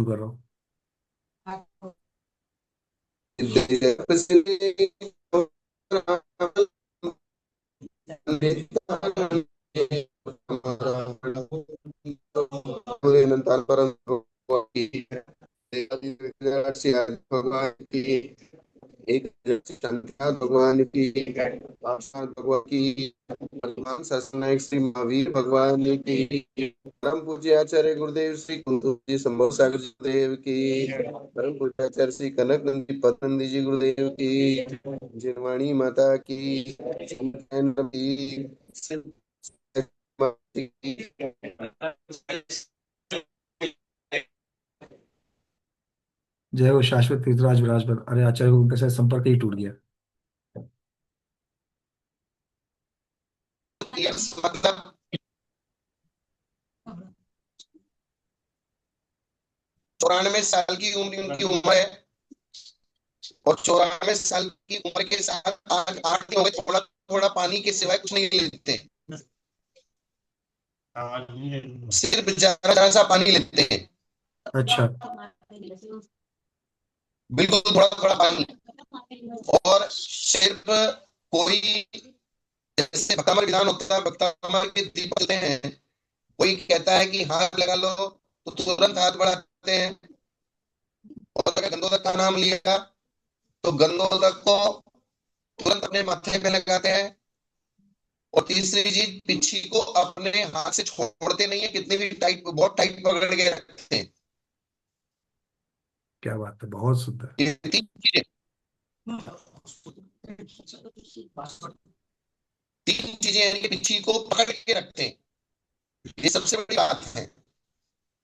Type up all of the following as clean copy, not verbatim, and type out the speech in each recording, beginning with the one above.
कर रहा हूँ। भगवान की एक शंकर भगवान की पार्षद भगवान की भगवान ससनायक श्री महावीर भगवान की परम पूज्य आचार्य गुरुदेव श्री कुंतु जी संभव सागर गुरुदेव की परम पूज्य आचार्य श्री कनक नंदी पतनंदी जी गुरुदेव की जिनवाणी माता की जय हो शाश्वत तीर्थराज विराजमान। अरे आचार्य को उनके साथ संपर्क ही टूट गया। मतलब 94 साल की उम्र उनकी उम्र है, और 94 साल की उम्र के साथ आज 8 दिन हो गए, थोड़ा थोड़ा पानी के सिवाय कुछ नहीं लेते, सिर्फ जरा जरा सा पानी लेते हैं। अच्छा। बिल्कुल थोड़ा थोड़ा पानी। और सिर्फ कोई, जैसे भक्तामर विधान होता है, भक्तामर के दीप जलते हैं, कोई कहता है कि हाथ लगा लो तो तुरंत हाथ बढ़ाते हैं। और अगर गंदोदक का नाम लिया तो गंदोदक को तुरंत अपने माथे पे लगाते हैं। और तीसरी चीज, पिच्छी को अपने हाथ से छोड़ते नहीं है, कितने भी टाइट, बहुत टाइट पकड़ के रखते हैं। क्या बात है, बहुत सुंदर। ये तीन चीजें, तीन चीजें यानी कि पिच्छी को पकड़ के रखते हैं, ये सबसे बड़ी बात है।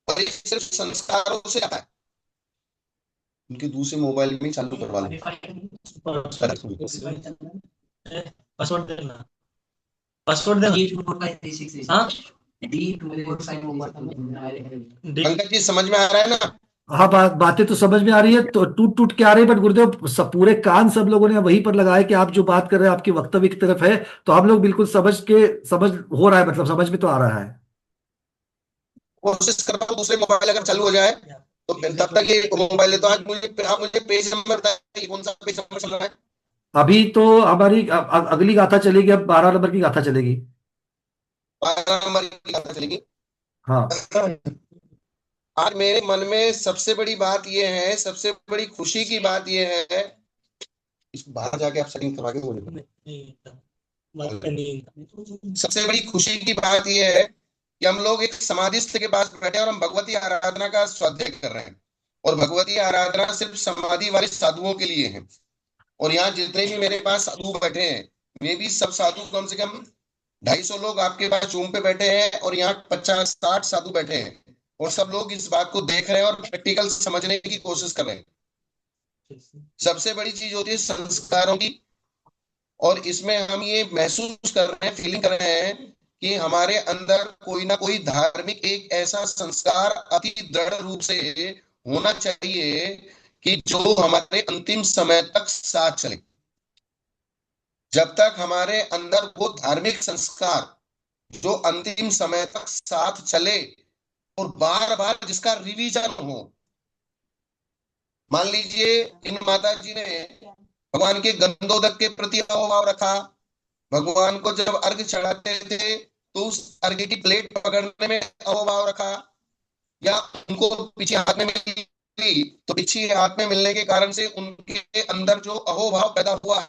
और ये सिर्फ संस्कारों से आता है। उनके दूसरे मोबाइल में चालू करवा लो। पासवर्ड देना, पासवर्ड देना। हाँ पंकज जी समझ में आ रहा है ना? हाँ, बातें तो समझ में आ रही है, तो टूट टूट के आ रही है, बट गुरुदेव सब पूरे कान सब लोगों ने वहीं पर लगाए कि आप जो बात कर रहे हैं आपकी वक्तव्य की तरफ है। तो हम लोग बिल्कुल समझ हो रहा है, मतलब समझ में तो आ रहा है। कोशिश कर रहा हूँ दूसरे मोबाइल अगर चालू हो जाए तो फिर तब तक ये मोबाइल है, तो आज मुझे आप मुझे पेज नंबर बताइए, कौन सा पेज नंबर चल रहा है? अभी तो हमारी अगली गाथा चलेगी, अब 12 नंबर की गाथा चलेगी। 12 नंबर की बात चलेगी। हाँ। आज मेरे मन में सबसे बड़ी बात यह है, सबसे बड़ी खुशी की बात यह है, इस बाहर जाके आप सेटिंग करवा के बोलिए। सबसे बड़ी खुशी की बात यह है कि हम लोग एक समाधिस्थ के पास बैठे हैं और हम भगवती आराधना का स्वाध्याय कर रहे हैं। और भगवती आराधना सिर्फ समाधि वाले साधुओं के लिए है। और यहाँ जितने भी मेरे पास साधु बैठे हैं, वे भी सब साधु कम से कम 250 लोग आपके पास जूम पे बैठे हैं, और यहाँ 50-60 साधु बैठे हैं। और सब लोग इस बात को देख रहे हैं और प्रैक्टिकल समझने की कोशिश कर रहे हैं। सबसे बड़ी चीज होती है संस्कारों की। और इसमें हम ये महसूस कर रहे हैं, फीलिंग कर रहे हैं कि हमारे अंदर कोई ना कोई धार्मिक एक ऐसा संस्कार अति दृढ़ रूप से होना चाहिए कि जो हमारे अंतिम समय तक साथ चले। जब तक हमारे अंदर वो धार्मिक संस्कार जो अंतिम समय तक साथ चले और बार बार जिसका रिवीजन हो। मान लीजिए इन माता जी ने भगवान के गंधोदक के प्रति अहोभाव रखा, भगवान को जब अर्घ चढ़ाते थे तो उस अर्घ की प्लेट पकड़ने में अहोभाव रखा, या उनको पीछे हाथ में मिली तो पीछे हाथ में मिलने के कारण से उनके अंदर जो अहोभाव पैदा हुआ,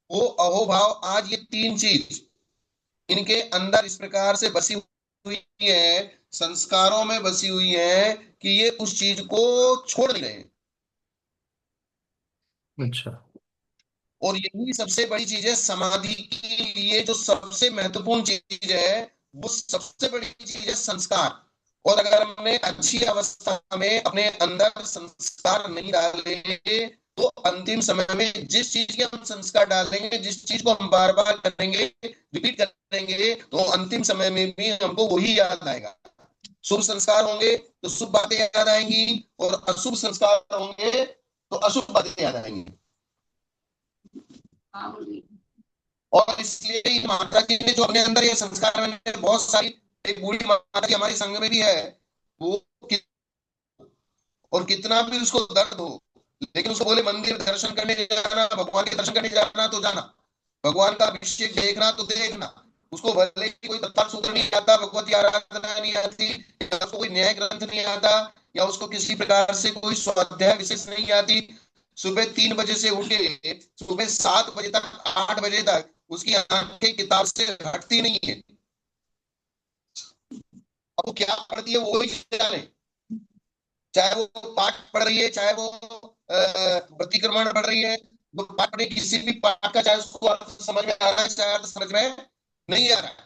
वो अहोभाव आज ये तीन चीज इनके अंदर इस प्रकार से बसी हुई है, संस्कारों में बसी हुई है कि ये उस चीज को छोड़ नहीं रहे। अच्छा। और यही सबसे बड़ी चीज है, समाधि के लिए जो सबसे महत्वपूर्ण चीज है, वो सबसे बड़ी चीज है संस्कार। और अगर हमने अच्छी अवस्था में अपने अंदर संस्कार नहीं डाले तो अंतिम समय में जिस चीज के हम संस्कार डालेंगे, जिस चीज को हम बार बार करेंगे, रिपीट करेंगे, तो अंतिम समय में भी हमको वही याद आएगा। शुभ संस्कार होंगे तो शुभ बातें याद आएंगी, और अशुभ संस्कार होंगे तो अशुभ बातें याद आएंगी। और इसलिए माता जी ने जो अपने अंदर ये संस्कार, मैंने बहुत सारी, एक बूढ़ी माता जी हमारे संघ में भी है, वो और कितना भी उसको दर्द हो, लेकिन उसको बोले मंदिर दर्शन करने जाना, भगवान के दर्शन करने जाना तो जाना, भगवान का अभिषेक देखना तो देखना। उसको भले ही कोई तत्व सूत्र नहीं आता, भगवती आराधना नहीं आती, या उसको कोई न्याय ग्रंथ नहीं आता, या उसको किसी प्रकार से कोई स्वाध्याय विशेष नहीं आती, सुबह 3 बजे से उठे सुबह 7 बजे तक 8 बजे तक उसकी आंखें किताब से हटती नहीं है। अब वो क्या पढ़ती है वो ही जाने, चाहे वो पाठ पढ़ रही है, चाहे वो प्रतिक्रमण पढ़ रही है, वो पाठ पढ़ किसी भी पाठ का, चाहे उसको अर्थ समझ में आ रहा है, चाहे अर्थ समझ में नहीं आ रहा है,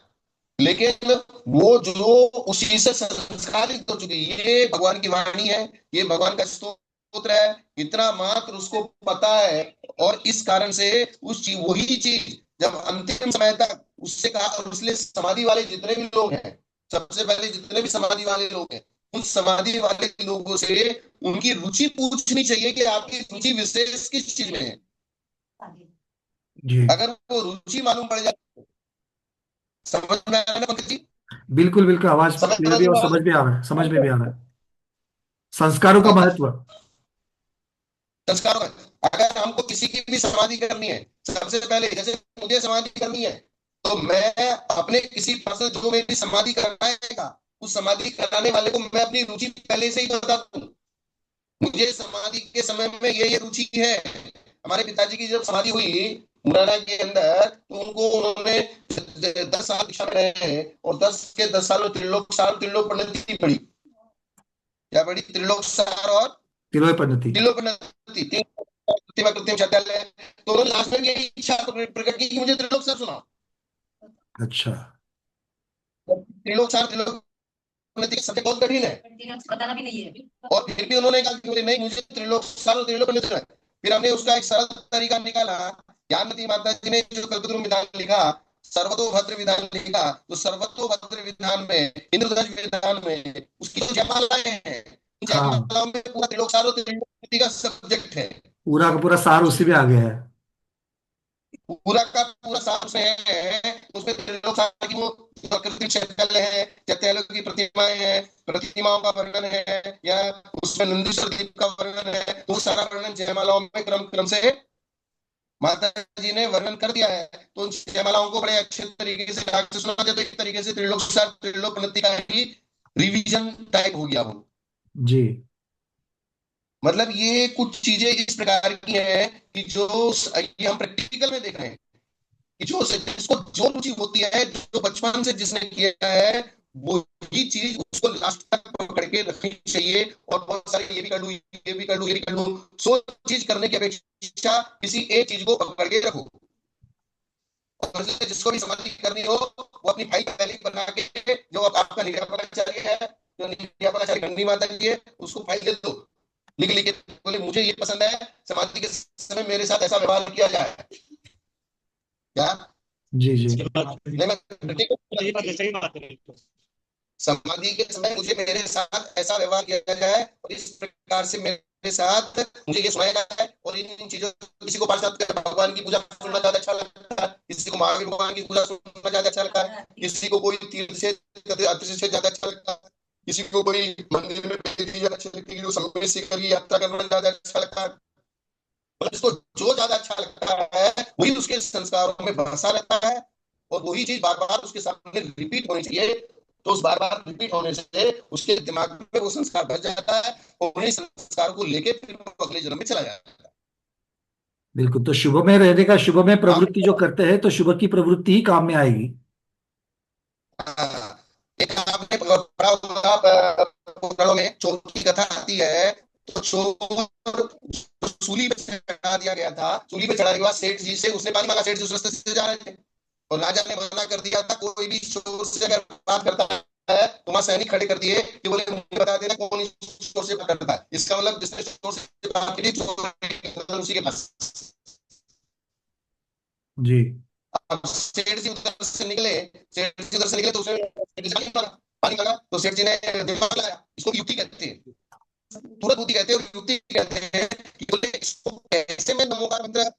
लेकिन वो जो उसी से संस्कारित हो चुकी है, ये भगवान की वाणी है, ये भगवान का स्तोत्र है, इतना मात्र उसको पता है। और इस कारण से उस चीज, वही चीज जब अंतिम समय तक उससे कहा, और इसलिए समाधि वाले जितने भी लोग हैं, सबसे पहले जितने भी समाधि वाले लोग हैं, उन समाधि वाले लोगों से उनकी रुचि पूछनी चाहिए कि आपकी रुचि विशेष किस चीज में है। जी अगर वो रुचि मालूम पड़ जाए, समझ में आया ना पंकज जी? बिल्कुल बिल्कुल, आवाज समझ क्लियर रहे भी हो और बात? समझ में आ रहा है, समझ में भी आ रहा है संस्कारों का हाँ, महत्व। संस्कार में अगर हमको किसी की भी समाधि करनी है, सबसे पहले जैसे मुझे समाधि करनी है, तो मैं अपने किसी पर्सन जो मेरी समाधि कराएगा, उस समाधि कराने वाले को मैं अपनी रुचि पहले से ही बता दूं, मुझे समाधि के समय में ये रुचि है। हमारे पिताजी की जब समाधि हुई मुरैना के अंदर, तो उनको उन्होंने 10 साल दीक्षा में रहे हैं, और 10 के 10 साल में त्रिलोक पंडित पढ़ी। क्या पढ़ी? त्रिलोक सार और तिलोय पद्धति। त्रिलोक पंडित, तीन कृत्रिम छात्रालय। तो उन्होंने लास्ट में यही इच्छा प्रकट की कि मुझे त्रिलोक सार सुना। अच्छा। त्रिलोक सार त्रिलोक पंडित का सब्जेक्ट बहुत कठिन है, बताना भी नहीं है, और फिर भी उन्होंने कहा कि नहीं, मुझे त्रिलोक सार और त्रिलोक पंडित सुना है। फिर हमने उसका एक सरल तरीका निकाला। ज्ञानमती माता जी ने जो कल्पतरु विधान लिखा, सर्वतोभद्र विधान लिखा, तो सर्वतोभद्र विधान में, इंद्रधनुष विधान में उसकी जो जयमालाएं हैं, उन हाँ, जयमालाओं में पूरा त्रिलोक सार और त्रिलोक पंडित का सब्जेक्ट है। पूरा का पूरा सार उसी में आ गया है। पूरा का पूरा साफ से है। उसमें त्रिलोक सार की वो कृत्रिम शैथिल है, शैथिलों की प्रतिमाएं हैं, प्रतिमाओं का वर्णन है, या उसमें नंदीश्वर द्वीप का वर्णन है, तो वो सारा वर्णन जयमालाओं में क्रम क्रम से माता जी ने वर्णन कर दिया है। तो उन जयमालाओं को बड़े अच्छे तरीके से ढंग से सुना जाए, तो एक तरीके से त्रिलोक सार त्रिलोक पंडित का ही रिवीजन टाइप हो गया वो। जी मतलब ये कुछ चीजें इस प्रकार की हैं कि जो ये हम प्रैक्टिकल में देख रहे हैं, कि जो जिसको जो रुचि होती है, जो बचपन से जिसने किया है, वो ही चीज उसको लास्ट तक पकड़ के रखनी चाहिए। और बहुत सारे ये भी कर लूं, ये भी कर लूं, ये भी कर लूं, सो चीज करने की अपेक्षा किसी एक चीज को पकड़ के रखो। और जिसको भी समाधि करनी हो, वो अपनी फाइल पहले ही बना के, जो आपका निर्यापनाचार्य है, जो निर्यापनाचार्य गंगी माता जी है, उसको फाइल दे दो, लिख लिख के, बोले मुझे ये पसंद है, समाधि के समय मेरे साथ ऐसा व्यवहार किया जाए। क्या? जी जी सही बात है, नहीं, मैं सही बात है, सही बात है। समाधि के समय मुझे मेरे साथ ऐसा व्यवहार किया जाए, और इस प्रकार से मेरे साथ मुझे ये सुनाया जाए, और इन इन चीजों, किसी को पार्षद भगवान की पूजा सुनना ज्यादा अच्छा लगता है, किसी को महावीर भगवान की पूजा सुनना ज्यादा अच्छा लगता है, किसी को कोई तीर्थ से ज्यादा अच्छा लगता है, किसी को कोई मंदिर में अच्छी लगती है, समय से कभी यात्रा करना ज्यादा अच्छा लगता है। मतलब इसको जो ज्यादा अच्छा लगता है, वही उसके संस्कारों में बसा रहता है, और वही चीज बार बार उसके सामने रिपीट होनी चाहिए। तो उस बार बार रिपीट होने से उसके दिमाग में वो संस्कार बच जाता है, और उन्हीं संस्कारों को लेके फिर वो अगले जन्म में चला जाता है। बिल्कुल। तो शुभ में रहने का, शुभ में आप प्रवृत्ति जो करते हैं, तो शुभ की प्रवृत्ति ही काम में आएगी। हाँ, एक आपने पढ़ा होगा, पुराणों में चोर की कथा आती है। तो चोर जो सूली पे चढ़ा दिया गया था, सूली पे चढ़ाने के बाद सेठ जी से उसने पानी मांगा, सेठ जी उस रास्ते से जा रहे थे, और राजा ने मना कर दिया था, कोई भी चोर से अगर बात करता है तो वहां सैनिक खड़े कर दिए कि बोले मुझे बता देना कौन इस चोर से बात करता है। इसका मतलब जिसने चोर से बात की थी, चोर उसी के पास। जी अब सेठ जी उधर से निकले, सेठ जी उधर से निकले, तो उसने पानी मांगा, तो सेठ जी ने दिमाग लगाया। इसको युक्ति कहते हैं, तुरंत बुद्धि कहते हैं, और युक्ति कहते हैं कि बोले इसको कैसे मैं नमोकार मंत्र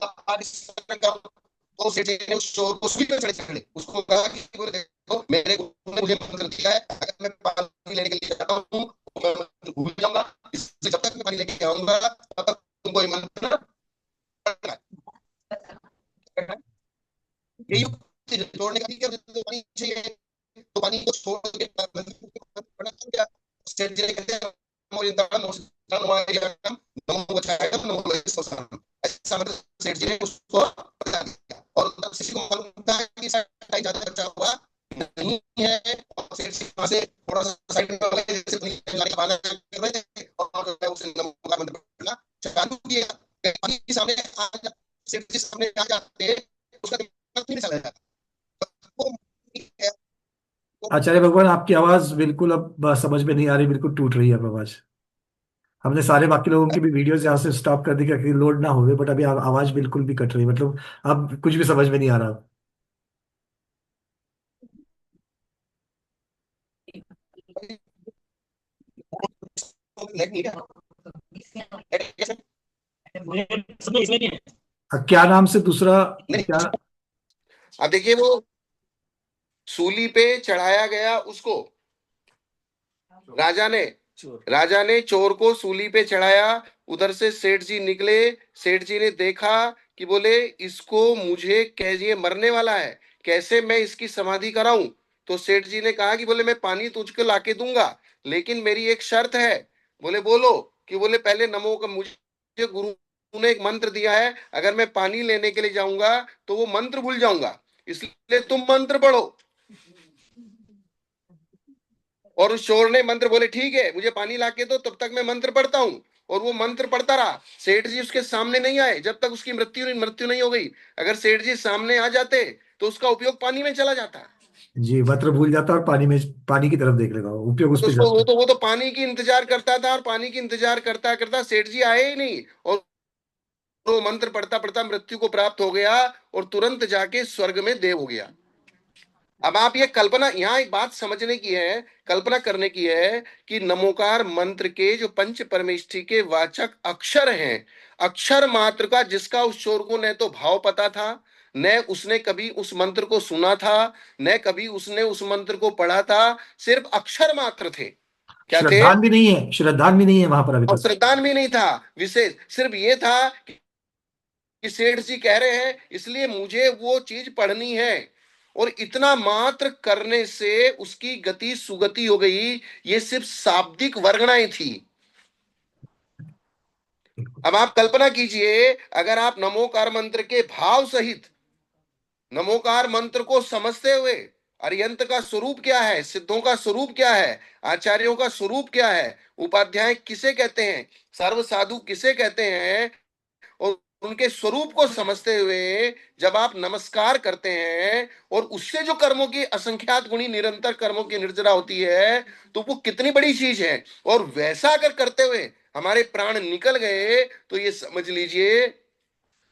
पाठ करूं। तो सेठ जी ने उस चोर को सुई पे चढ़े चढ़े उसको कहा कि बोले देखो, मेरे गुरु ने मुझे मंत्र दिया है, अगर मैं पानी लेने के लिए जाता हूँ तो मैं मंत्र भूल जाऊंगा, इससे पानी लेके आऊंगा, तब तक तुमको ये मंत्र पढ़ना है। ये युक्ति जोड़ने का भी क्या, तो पानी चाहिए, तो पानी को छोड़ के पढ़ना क्या, सेठ जी ने कहते हैं नमो इंद्राणम, नमो सिद्धाणम, नमो आर्यम, नमो वज्रायम, नमो वैश्वसाम। ऐसा मतलब सेठ जी ने उसको बता दिया, और तब शिष्य को मालूम था कि शायद ज्यादा बचा हुआ नहीं है, और सेठ जी वहां से थोड़ा सा साइड में हो गए, जैसे कोई लाने का बहाना कर रहे थे, और उसने नमो का मंत्र पढ़ना चालू किया। पानी के सामने आ सेठ जी सामने आ जाते, उसका दिमाग नहीं चला जाता। वो आचार्य भगवान, आपकी आवाज बिल्कुल अब समझ में नहीं आ रही, बिल्कुल टूट रही है अब आवाज। हमने सारे बाकी लोगों की भी वीडियोस यहाँ से स्टॉप कर दी कि लोड ना होवे, बट अभी आवाज बिल्कुल भी कट रही है, मतलब अब कुछ भी समझ में नहीं आ रहा। मुझे समझ इसमें नहीं है। क्या नाम से दूसरा, नहीं, क्या? अब देखिए वो सूली पे चढ़ाया गया उसको, राजा ने राजा ने चोर को सूली पे चढ़ाया, उधर से सेठ जी निकले। सेठ जी ने देखा कि बोले इसको मुझे कैसे, ये मरने वाला है, कैसे मैं इसकी समाधि कराऊं। तो सेठ जी ने कहा कि बोले मैं पानी तुझको लाके दूंगा, लेकिन मेरी एक शर्त है। बोले बोलो। कि बोले पहले नमो का, मुझे गुरु ने एक मंत्र दिया है, अगर मैं पानी लेने के लिए जाऊंगा तो वो मंत्र भूल जाऊंगा, इसलिए तुम मंत्र पढ़ो। और उस चोर ने मंत्र बोले ठीक है मुझे पानी लाके दो, तब तक मैं मंत्र पढ़ता हूं। और वो मंत्र पढ़ता रहा। सेठ जी उसके सामने नहीं आए जब तक उसकी मृत्यु नहीं हो गई। अगर सेठ जी सामने आ जाते तो उसका उपयोग पानी में चला जाता। जी, मंत्र भूल जाता और पानी में, पानी की तरफ देख लेगा, उपयोग उस तो पर उसको जाता। वो तो पानी की इंतजार करता था, और पानी की इंतजार करता करता सेठ जी आए ही नहीं, और वो मंत्र पढ़ता पढ़ता मृत्यु को प्राप्त हो गया, और तुरंत जाके स्वर्ग में देव हो गया। अब आप ये कल्पना, यहाँ एक बात समझने की है, कल्पना करने की है, कि नमोकार मंत्र के जो पंच परमेष्ठी के वाचक अक्षर हैं, अक्षर मात्र का, जिसका उस चोर को न तो भाव पता था, न उसने कभी उस मंत्र को सुना था, न कभी उसने उस मंत्र को पढ़ा था, सिर्फ अक्षर मात्र थे। क्या थे? श्रद्धान भी नहीं है, श्रद्धान भी नहीं है वहां पर अभी और तक। श्रद्धान भी नहीं था। विशेष सिर्फ ये था कि सेठ जी कह रहे हैं इसलिए मुझे वो चीज पढ़नी है, और इतना मात्र करने से उसकी गति सुगति हो गई। ये सिर्फ शाब्दिक वर्णनाएं थी। अब आप कल्पना कीजिए, अगर आप नमोकार मंत्र के भाव सहित नमोकार मंत्र को समझते हुए, अर्यंत का स्वरूप क्या है, सिद्धों का स्वरूप क्या है, आचार्यों का स्वरूप क्या है, उपाध्याय किसे कहते हैं, सर्व साधु किसे कहते हैं, और उनके स्वरूप को समझते हुए जब आप नमस्कार करते हैं, और उससे जो कर्मों की असंख्यात गुणी निरंतर कर्मों की निर्जरा होती है, तो वो कितनी बड़ी चीज है। और वैसा अगर करते हुए हमारे प्राण निकल गए तो ये समझ लीजिए,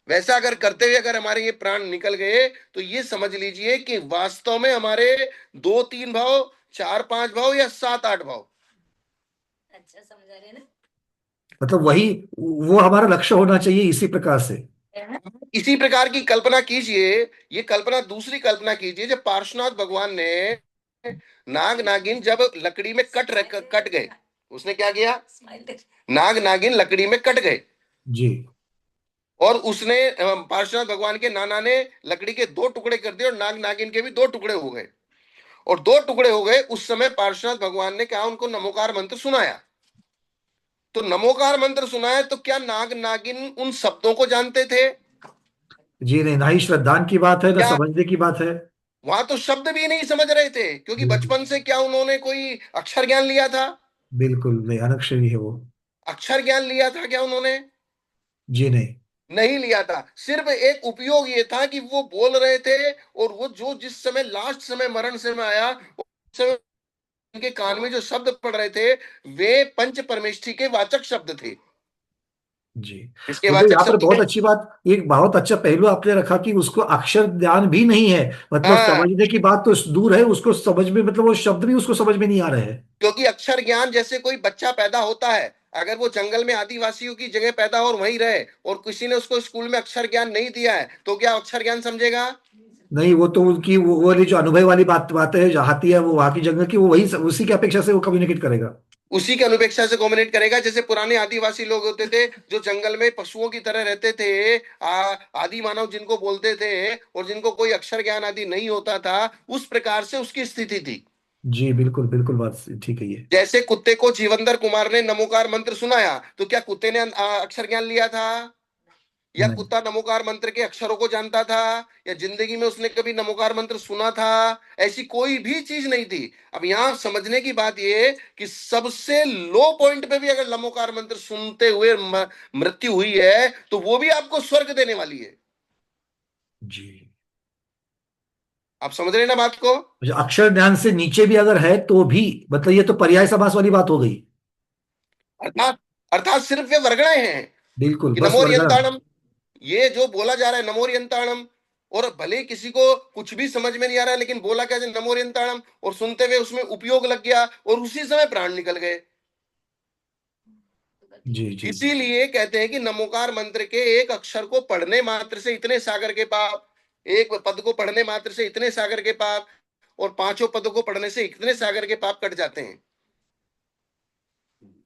वैसा अगर करते हुए अगर हमारे ये प्राण निकल गए तो ये समझ लीजिए कि वास्तव में हमारे 2-3 भाव, 4-5 भाव, या 7-8 भाव। अच्छा समझा रहे ना। मतलब वही, वो हमारा लक्ष्य होना चाहिए इसी प्रकार से। इसी प्रकार की कल्पना कीजिए। ये कल्पना, दूसरी कल्पना कीजिए, जब पार्श्वनाथ भगवान ने नाग नागिन जब लकड़ी में कट गए, उसने क्या किया? नाग नागिन लकड़ी में कट गए, जी। और उसने पार्श्वनाथ भगवान के नाना ने लकड़ी के 2 टुकड़े कर दिए, और नाग नागिन के भी 2 टुकड़े हो गए। और 2 टुकड़े हो गए, उस समय पार्श्वनाथ भगवान ने क्या उनको नमोकार मंत्र सुनाया। तो नमोकार मंत्र सुनाया तो क्या नाग नागिन उन शब्दों को जानते थे? जी नहीं, ना ही श्रद्धान की बात है, ना क्या समझने की बात है। वहां तो शब्द भी नहीं समझ रहे थे, क्योंकि बिल्कुल, बचपन से क्या उन्होंने कोई अक्षर ज्ञान लिया था? बिल्कुल नहीं, अनक्षरी है वो। अक्षर ज्ञान लिया था क्या उन्होंने? जी नहीं। नहीं लिया था। सिर्फ एक उपयोग ये था कि वो बोल रहे थे, और वो जो जिस समय लास्ट समय मरण समय आया, उस समय उनके कान में जो शब्द पड़ रहे थे वे पंच परमेष्ठी के वाचक शब्द थे। जी। इसके मुझे वाचक यहाँ पर शब्द बहुत थे। अच्छी बात, एक बहुत अच्छा पहलू आपने रखा कि उसको अक्षर ज्ञान भी नहीं है, मतलब हाँ, समझने की बात तो दूर है, उसको समझ में, मतलब वो शब्द भी उसको समझ में नहीं आ रहे हैं। क्योंकि अक्षर ज्ञान, जैसे कोई बच्चा पैदा होता है, अगर वो जंगल में आदिवासियों की जगह पैदा हो और वहीं रहे, और किसी ने उसको स्कूल में अक्षर ज्ञान नहीं दिया है, तो क्या अक्षर ज्ञान समझेगा? नहीं, वो तो उनकी वो वाली जो अनुभव वाली बात बात है, जो आती है वो वहां की जगह की, वो वही उसी की अपेक्षा से वो कम्युनिकेट करेगा। उसी की अनुपेक्षा से कम्युनिकेट करेगा। जैसे पुराने आदिवासी लोग होते थे जो जंगल में पशुओं की तरह रहते थे, आदि मानव जिनको बोलते थे, और जिनको कोई अक्षर ज्ञान आदि नहीं होता था, उस प्रकार से उसकी स्थिति थी। जी बिल्कुल बिल्कुल, बात ठीक है ये। जैसे कुत्ते को जीवंदर कुमार ने नमोकार मंत्र सुनाया, तो क्या कुत्ते ने अक्षर ज्ञान लिया था? या नहीं। कुत्ता नमोकार मंत्र के अक्षरों को जानता था? या जिंदगी में उसने कभी नमोकार मंत्र सुना था? ऐसी कोई भी चीज नहीं थी। अब यहां समझने की बात यह कि सबसे लो पॉइंट पे भी अगर नमोकार मंत्र सुनते हुए मृत्यु हुई है, तो वो भी आपको स्वर्ग देने वाली है। जी। आप समझ रहे हैं ना बात को? मुझे अक्षर ज्ञान से नीचे भी अगर है तो भी, मतलब ये तो पर्याय समास वाली बात हो गई। अर्थात अर्थात सिर्फ वे वर्गणाएं हैं बिल्कुल, कि बस वर्गण। नमोरियंताणम, ये जो बोला जा रहा है नमोरियंताणम, और भले ही किसी को कुछ भी समझ में नहीं आ रहा है, लेकिन बोला क्या नमोरियंताणम, और सुनते हुए उसमें उपयोग लग गया और उसी समय प्राण निकल गए। जी जी जी। इसीलिए कहते हैं कि नमोकार मंत्र के एक अक्षर को पढ़ने मात्र से इतने सागर के पाप, एक पद को पढ़ने मात्र से इतने सागर के पाप, और पांचों पदों को पढ़ने से इतने सागर के पाप कट जाते हैं।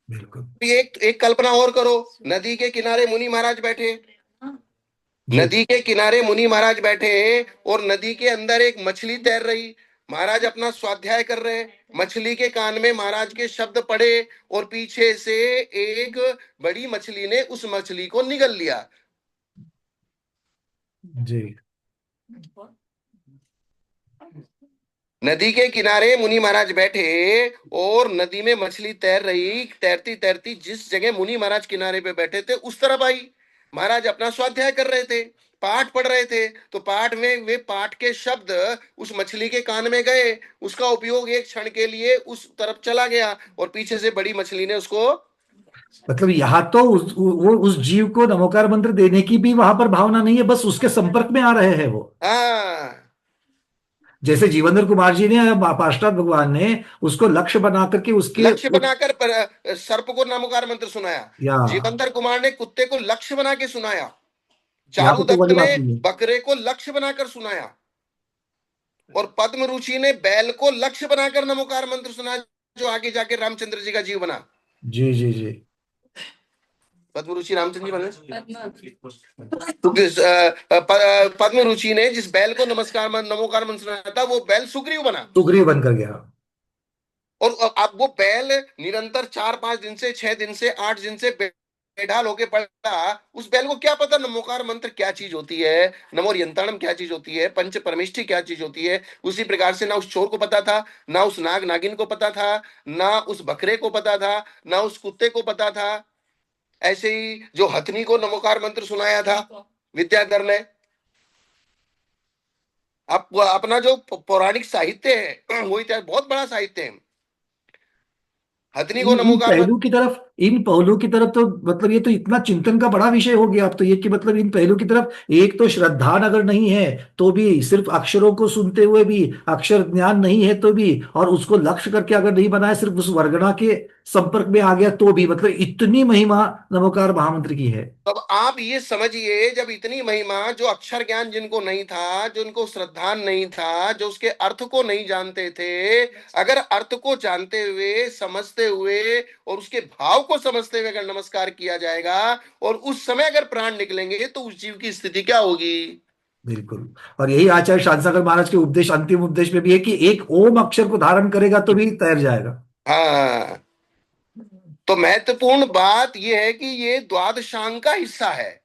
बिल्कुल। एक एक कल्पना और करो, नदी के किनारे मुनि महाराज बैठे, जी। नदी के किनारे मुनि महाराज बैठे हैं, और नदी के अंदर एक मछली तैर रही। महाराज अपना स्वाध्याय कर रहे हैं, मछली के कान में महाराज के शब्द पढ़े, और पीछे से एक बड़ी मछली ने उस मछली को निगल लिया। जी। नदी के किनारे मुनि महाराज बैठे, और नदी में मछली तैर रही, तैरती तैरती जिस जगह मुनि महाराज किनारे पे बैठे थे उस तरफ आई। महाराज अपना स्वाध्याय कर रहे थे, पाठ पढ़ रहे थे, तो पाठ में वे पाठ के शब्द उस मछली के कान में गए, उसका उपयोग एक क्षण के लिए उस तरफ चला गया, और पीछे से बड़ी मछली ने उसको। मतलब यहाँ तो वो उस जीव को नमोकार मंत्र देने की भी वहां पर भावना नहीं है, बस उसके संपर्क में आ रहे हैं वो। हाँ, जैसे जीवेंद्र कुमार जी ने या पार्षद भगवान ने उसको लक्ष्य बना करके उसके लक्ष्य बनाकर सर्प को नमोकार मंत्र सुनाया। या जीवंतर कुमार ने कुत्ते को लक्ष्य बना के सुनाया। यहाँ पे तो चारुदत्त वाली ने बात नहीं है। बकरे को लक्ष्य बनाकर सुनाया, और पद्म रुचि ने बैल को लक्ष्य बनाकर नमोकार मंत्र सुनाया, जो आगे जाके रामचंद्र जी का जीव बना। जी जी जी। पद्म रुचि रामचंद्र जी बने। तो पद्म रुचि ने जिस बैल को नमोकार मंत्र सुनाया था, वो बैल सुग्रीव बना। सुग्रीव बनकर गया। और अब वो बैल निरंतर 4-5 दिन से, 6 दिन से, 8 दिन से बेढाल होके पड़ा। उस बैल को क्या पता नमोकार मंत्र क्या चीज होती है, नमो यंत्राणम क्या चीज होती है, पंच परमेष्ठी क्या चीज होती है। उसी प्रकार से ना उस चोर को पता था, ना उस नाग नागिन को पता था, ना उस बकरे को पता था, ना उस कुत्ते को पता था। ऐसे ही जो हथनी को नमोकार मंत्र सुनाया था विद्याधर ने। अब अपना जो पौराणिक साहित्य है वो इतिहास बहुत बड़ा साहित्य है। हथनी को इन नमोकार पहलू मंत्र। की तरफ, इन पहलू की तरफ तो मतलब ये तो इतना चिंतन का बड़ा विषय हो गया अब तो, ये कि मतलब इन पहलू की तरफ एक तो श्रद्धा अगर नहीं है तो भी, सिर्फ अक्षरों को सुनते हुए भी अक्षर ज्ञान नहीं है तो भी, और उसको लक्ष्य करके अगर नहीं बनाया, सिर्फ उस वर्गणा के संपर्क में आ गया तो भी, मतलब इतनी महिमा नमोकार महामंत्र की है। अब आप ये समझिए, जब इतनी महिमा, जो अक्षर ज्ञान जिनको नहीं था, जो उनको श्रद्धान नहीं था, जो उसके अर्थ को नहीं जानते थे, अगर अर्थ को जानते हुए, समझते हुए, और उसके भाव को समझते हुए अगर नमस्कार किया जाएगा, और उस समय अगर प्राण निकलेंगे, तो उस जीव की स्थिति क्या होगी? बिल्कुल। और यही आचार्य शांतिसागर महाराज के उपदेश, अंतिम उपदेश में भी है कि एक ओम अक्षर को धारण करेगा तो भी तैर जाएगा। हाँ, तो महत्वपूर्ण बात यह है कि ये द्वादशांग का हिस्सा है।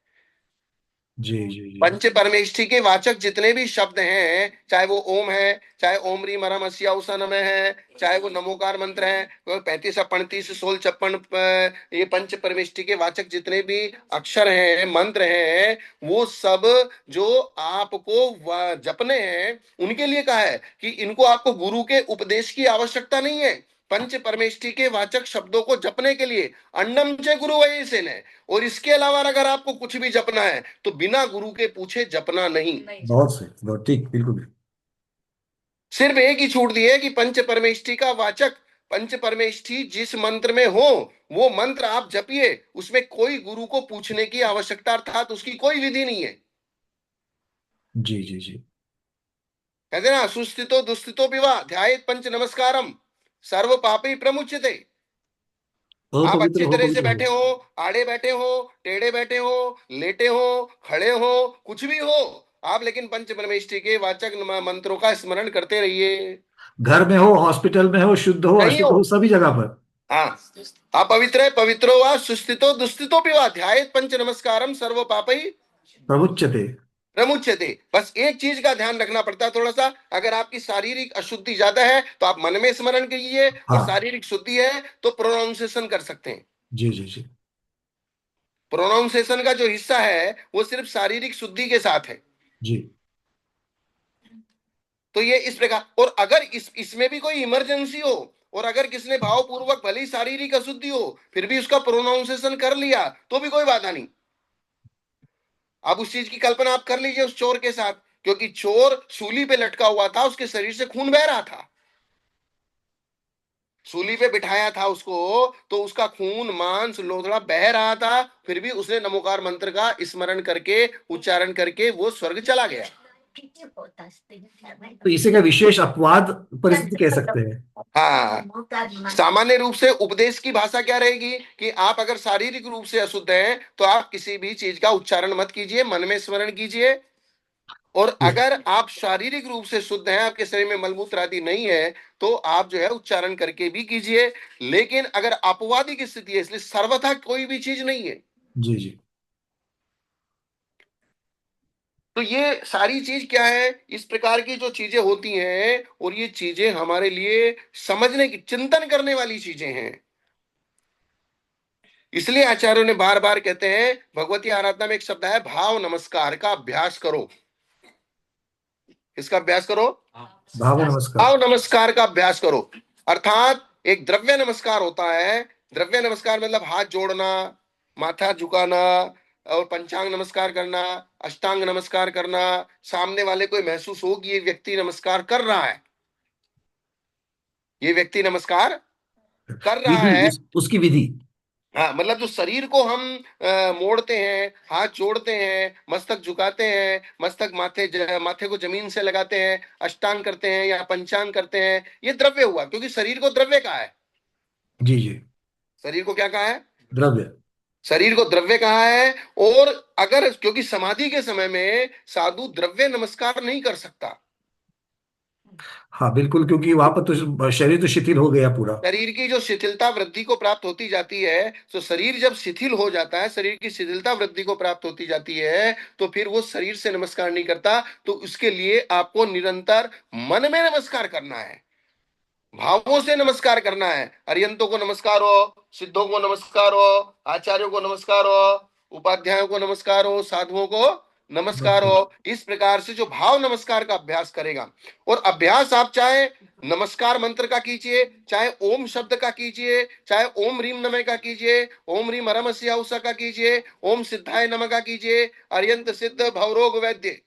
जी जी जी। पंच परमेष्ठी के वाचक जितने भी शब्द हैं, चाहे वो ओम है, चाहे ओम री मरम अस्या उसन है, चाहे वो नमोकार मंत्र है, 35 35 16 56, ये पंच परमेष्ठी के वाचक जितने भी अक्षर हैं, मंत्र हैं, वो सब जो आपको जपने हैं, उनके लिए कहा है कि इनको आपको गुरु के उपदेश की आवश्यकता नहीं है। पंच परमेष्ठी के वाचक शब्दों को जपने के लिए अन्नम च गुरु वही से, और इसके अलावा अगर आपको कुछ भी जपना है तो बिना गुरु के पूछे जपना नहीं। बहुत सही, बहुत ठीक, बिल्कुल। सिर्फ एक ही छूट दी है कि पंच परमेष्ठी का वाचक, पंच परमेष्ठी जिस मंत्र में हो, वो मंत्र आप जपिए, उसमें कोई गुरु को पूछने की आवश्यकता, अर्थात उसकी कोई विधि नहीं है। जी जी जी। कहते ना, सुस्थितो दुस्थितो विवा ध्यायेत पंच नमस्कारम सर्व पापी प्रमुच्यते। आप अपवित्र अच्छी हो, तरह से पवित्र बैठे हो। हो, आड़े बैठे हो, टेढ़े बैठे हो, लेटे हो, खड़े हो, कुछ भी हो, आप लेकिन पंच परमेष्ठी के वाचक मंत्रों का स्मरण करते रहिए। घर में हो, हॉस्पिटल में हो, शुद्ध हो, नहीं अशुद्ध हो, हो, सभी जगह पर। हाँ, आप पवित्र है, पवित्रो वा सुस्थितो दुस्थितो भी वा ध्यायेत पंच नमस्कारम सर्व पापई प्रमुच्यते। प्रमुच्यते। बस एक चीज का ध्यान रखना पड़ता है थोड़ा सा, अगर आपकी शारीरिक अशुद्धि ज्यादा है तो आप मन में स्मरण कीजिए, और हाँ। शारीरिक शुद्धि है तो प्रोनाउंसिएशन कर सकते हैं। जी जी जी। प्रोनाउंसिएशन का जो हिस्सा है वो सिर्फ शारीरिक शुद्धि के साथ है। जी तो ये इस प्रकार, और अगर इसमें भी कोई इमरजेंसी हो, और अगर किसने भावपूर्वक भले ही शारीरिक अशुद्धि हो फिर भी उसका प्रोनाउंसिएशन कर लिया तो भी कोई बाधा नहीं। अब उस चीज की कल्पना आप कर लीजिए उस चोर के साथ, क्योंकि चोर सूली पे लटका हुआ था, उसके शरीर से खून बह रहा था, सूली पे बिठाया था उसको, तो उसका खून मांस लोथड़ा बह रहा था, फिर भी उसने नमोकार मंत्र का स्मरण करके, उच्चारण करके वो स्वर्ग चला गया। तो इसे का विशेष अपवाद परिस्थिति कह सकते हैं। हाँ, सामान्य रूप से उपदेश की भाषा क्या रहेगी कि आप अगर शारीरिक रूप से अशुद्ध हैं तो आप किसी भी चीज का उच्चारण मत कीजिए, मन में स्मरण कीजिए। और जी अगर आप शारीरिक रूप से शुद्ध हैं, आपके शरीर में मलमूत्र आदि नहीं है, तो आप जो है उच्चारण करके भी कीजिए। लेकिन अगर अपवादी की स्थिति है, इसलिए सर्वथा कोई भी चीज नहीं है। जी जी। तो ये सारी चीज क्या है, इस प्रकार की जो चीजें होती हैं, और ये चीजें हमारे लिए समझने की, चिंतन करने वाली चीजें हैं। इसलिए आचार्यों ने बार बार कहते हैं, भगवती आराधना में एक शब्द है भाव नमस्कार का अभ्यास करो। इसका अभ्यास करो, भाव नमस्कार। भाव नमस्कार का अभ्यास करो। अर्थात एक द्रव्य नमस्कार होता है, द्रव्य नमस्कार मतलब हाथ जोड़ना, माथा झुकाना, और पंचांग नमस्कार करना, अष्टांग नमस्कार करना, सामने वाले को महसूस हो कि ये व्यक्ति नमस्कार कर रहा है, ये व्यक्ति नमस्कार कर रहा विधि, है। उसकी विधि। हाँ, मतलब जो शरीर को हम मोड़ते हैं, हाथ जोड़ते हैं, मस्तक झुकाते हैं, मस्तक माथे को जमीन से लगाते हैं, अष्टांग करते हैं या पंचांग करते हैं, ये द्रव्य हुआ, क्योंकि शरीर को द्रव्य कहा है। जी जी। शरीर को क्या कहा है? द्रव्य। शरीर को द्रव्य कहा है। और अगर, क्योंकि समाधि के समय में साधु द्रव्य नमस्कार नहीं कर सकता, हाँ बिल्कुल, क्योंकि वहां पर तो शरीर तो शिथिल हो गया पूरा। शरीर की जो शिथिलता वृद्धि को प्राप्त होती जाती है, तो शरीर जब शिथिल हो जाता है, शरीर की शिथिलता वृद्धि को प्राप्त होती जाती है, तो फिर वो शरीर से नमस्कार नहीं करता। तो उसके लिए आपको निरंतर मन में नमस्कार करना है, भावों से नमस्कार करना है। अरियंतों को नमस्कार हो, सिद्धों को नमस्कार हो, आचार्यों को नमस्कार हो, उपाध्यायों को नमस्कार हो, साधुओं को नमस्कार नमस्कार। हो। इस प्रकार से जो भाव नमस्कार का अभ्यास करेगा, और अभ्यास आप चाहे नमस्कार मंत्र का कीजिए, चाहे ओम शब्द का कीजिए, चाहे ओम रीम नमः का कीजिए, ओम रीम हरमस्य उषा का कीजिए, ओम सिद्धाय नमः का कीजिए, अरियंत सिद्ध भवरोग वैद्य।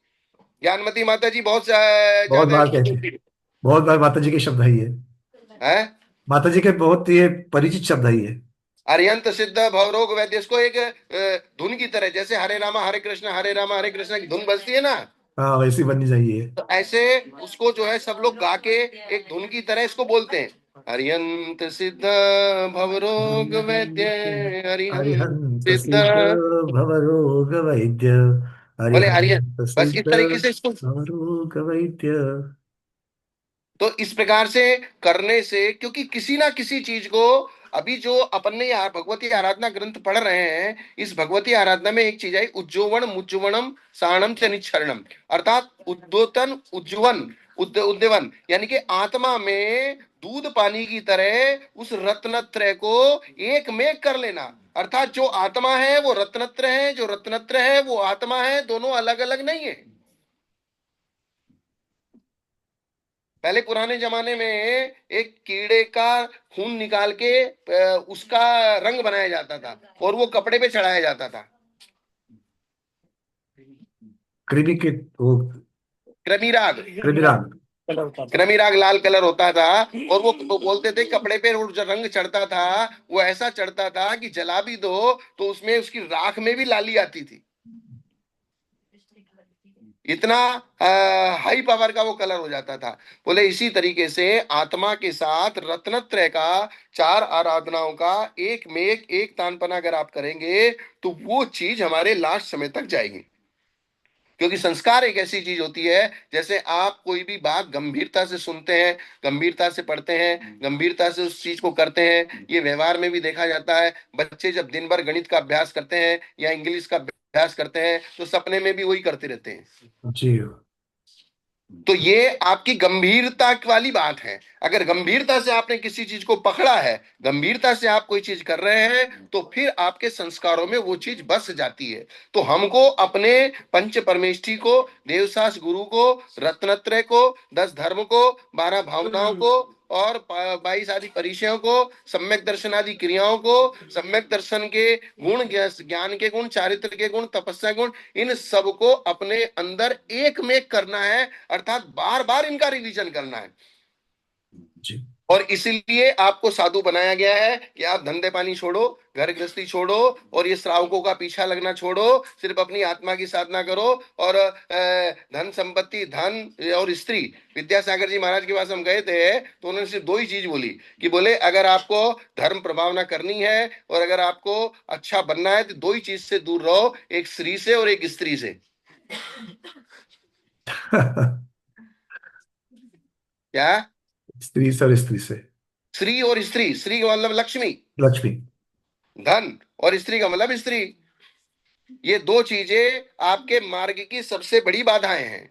ज्ञानमती माता जी बहुत बहुत ज्यादा बार इसको कहते हैं, बोलती बहुत बार माता जी के शब्द है ये। है। माता जी के बहुत ये परिचित शब्द है ये। अरियंत सिद्ध भवरोग वैद्य, इसको एक धुन की तरह, जैसे हरे रामा हरे कृष्ण, हरे रामा हरे कृष्ण की धुन बजती है ना, हाँ वैसी बननी चाहिए। तो ऐसे उसको जो है सब लोग गा के एक धुन की तरह इसको बोलते हैं। अरियंत सिद्ध भवरोग वैद्य, अरिहंत अरिहंत सिद्ध, सिद्ध भवरोग वैद्य। बोले अरियंत, अरिहंत बस इस सिद्ध तरीके से इसको। भवरोग वैद्य। तो इस प्रकार से करने से, क्योंकि किसी ना किसी चीज को, अभी जो अपन ने यहाँ भगवती आराधना ग्रंथ पढ़ रहे हैं, इस भगवती आराधना में एक चीज आई, उज्जवण मुज्जवणम साणम च निच्छरणम, अर्थात उद्योतन उज्जवन उद्यवन, यानी कि आत्मा में दूध पानी की तरह उस रत्नत्रय को एक में कर लेना। अर्थात जो आत्मा है वो रत्नत्र है, जो रत्नत्र है वो आत्मा है, दोनों अलग अलग नहीं है। पहले पुराने जमाने में एक कीड़े का खून निकाल के उसका रंग बनाया जाता था, और वो कपड़े पे चढ़ाया जाता था। कृमि के वो क्रमिराग, कृमिराग। क्रमिराग लाल कलर होता था, और वो बोलते थे कपड़े पे वो जो रंग चढ़ता था, वो ऐसा चढ़ता था कि जला भी दो तो उसमें उसकी राख में भी लाली आती थी। इतना हाई पावर का वो कलर हो जाता था। बोले इसी तरीके से आत्मा के साथ रत्नत्रय का, चार आराधनाओं का एक में एक तानपना अगर आप करेंगे तो वो चीज हमारे लास्ट समय तक जाएगी। क्योंकि संस्कार एक ऐसी चीज होती है, जैसे आप कोई भी बात गंभीरता से सुनते हैं, गंभीरता से पढ़ते हैं, गंभीरता से उस चीज को करते हैं, ये व्यवहार में भी देखा जाता है। बच्चे जब दिन भर गणित का अभ्यास करते हैं या इंग्लिश का अभ्यास करते हैं तो सपने में भी वही करते रहते हैं। जी। तो ये आपकी गंभीरता वाली बात है। अगर गंभीरता से आपने किसी चीज को पकड़ा है, गंभीरता से आप कोई चीज कर रहे हैं, तो फिर आपके संस्कारों में वो चीज बस जाती है। तो हमको अपने पंच परमेष्ठी को, देवसास गुरु को, रत्नत्रय को, 10 धर्म को, 12 भावनाओं को और 22 आदि परिचयों को, सम्यक दर्शन आदि क्रियाओं को, सम्यक दर्शन के गुण, ज्ञान के गुण, चारित्र के गुण, तपस्या गुण, इन सब को अपने अंदर एक में करना है। अर्थात बार बार इनका रिवीजन करना है। जी। और इसीलिए आपको साधु बनाया गया है कि आप धंधे पानी छोड़ो, घर गृहस्थी छोड़ो और ये श्रावकों का पीछा लगना छोड़ो, सिर्फ अपनी आत्मा की साधना करो। और धन संपत्ति, धन और स्त्री, विद्यासागर जी महाराज के पास हम गए थे तो उन्होंने सिर्फ दो ही चीज बोली कि बोले अगर आपको धर्म प्रभावना करनी है और अगर आपको अच्छा बनना है तो दो ही चीज से दूर रहो, एक स्त्री से और एक स्त्री से। क्या? स्त्री से और स्त्री से। स्त्री और स्त्री, स्त्री का मतलब लक्ष्मी, लक्ष्मी। धन, और स्त्री का मतलब स्त्री। ये दो चीजें आपके मार्ग की सबसे बड़ी बाधाएं हैं।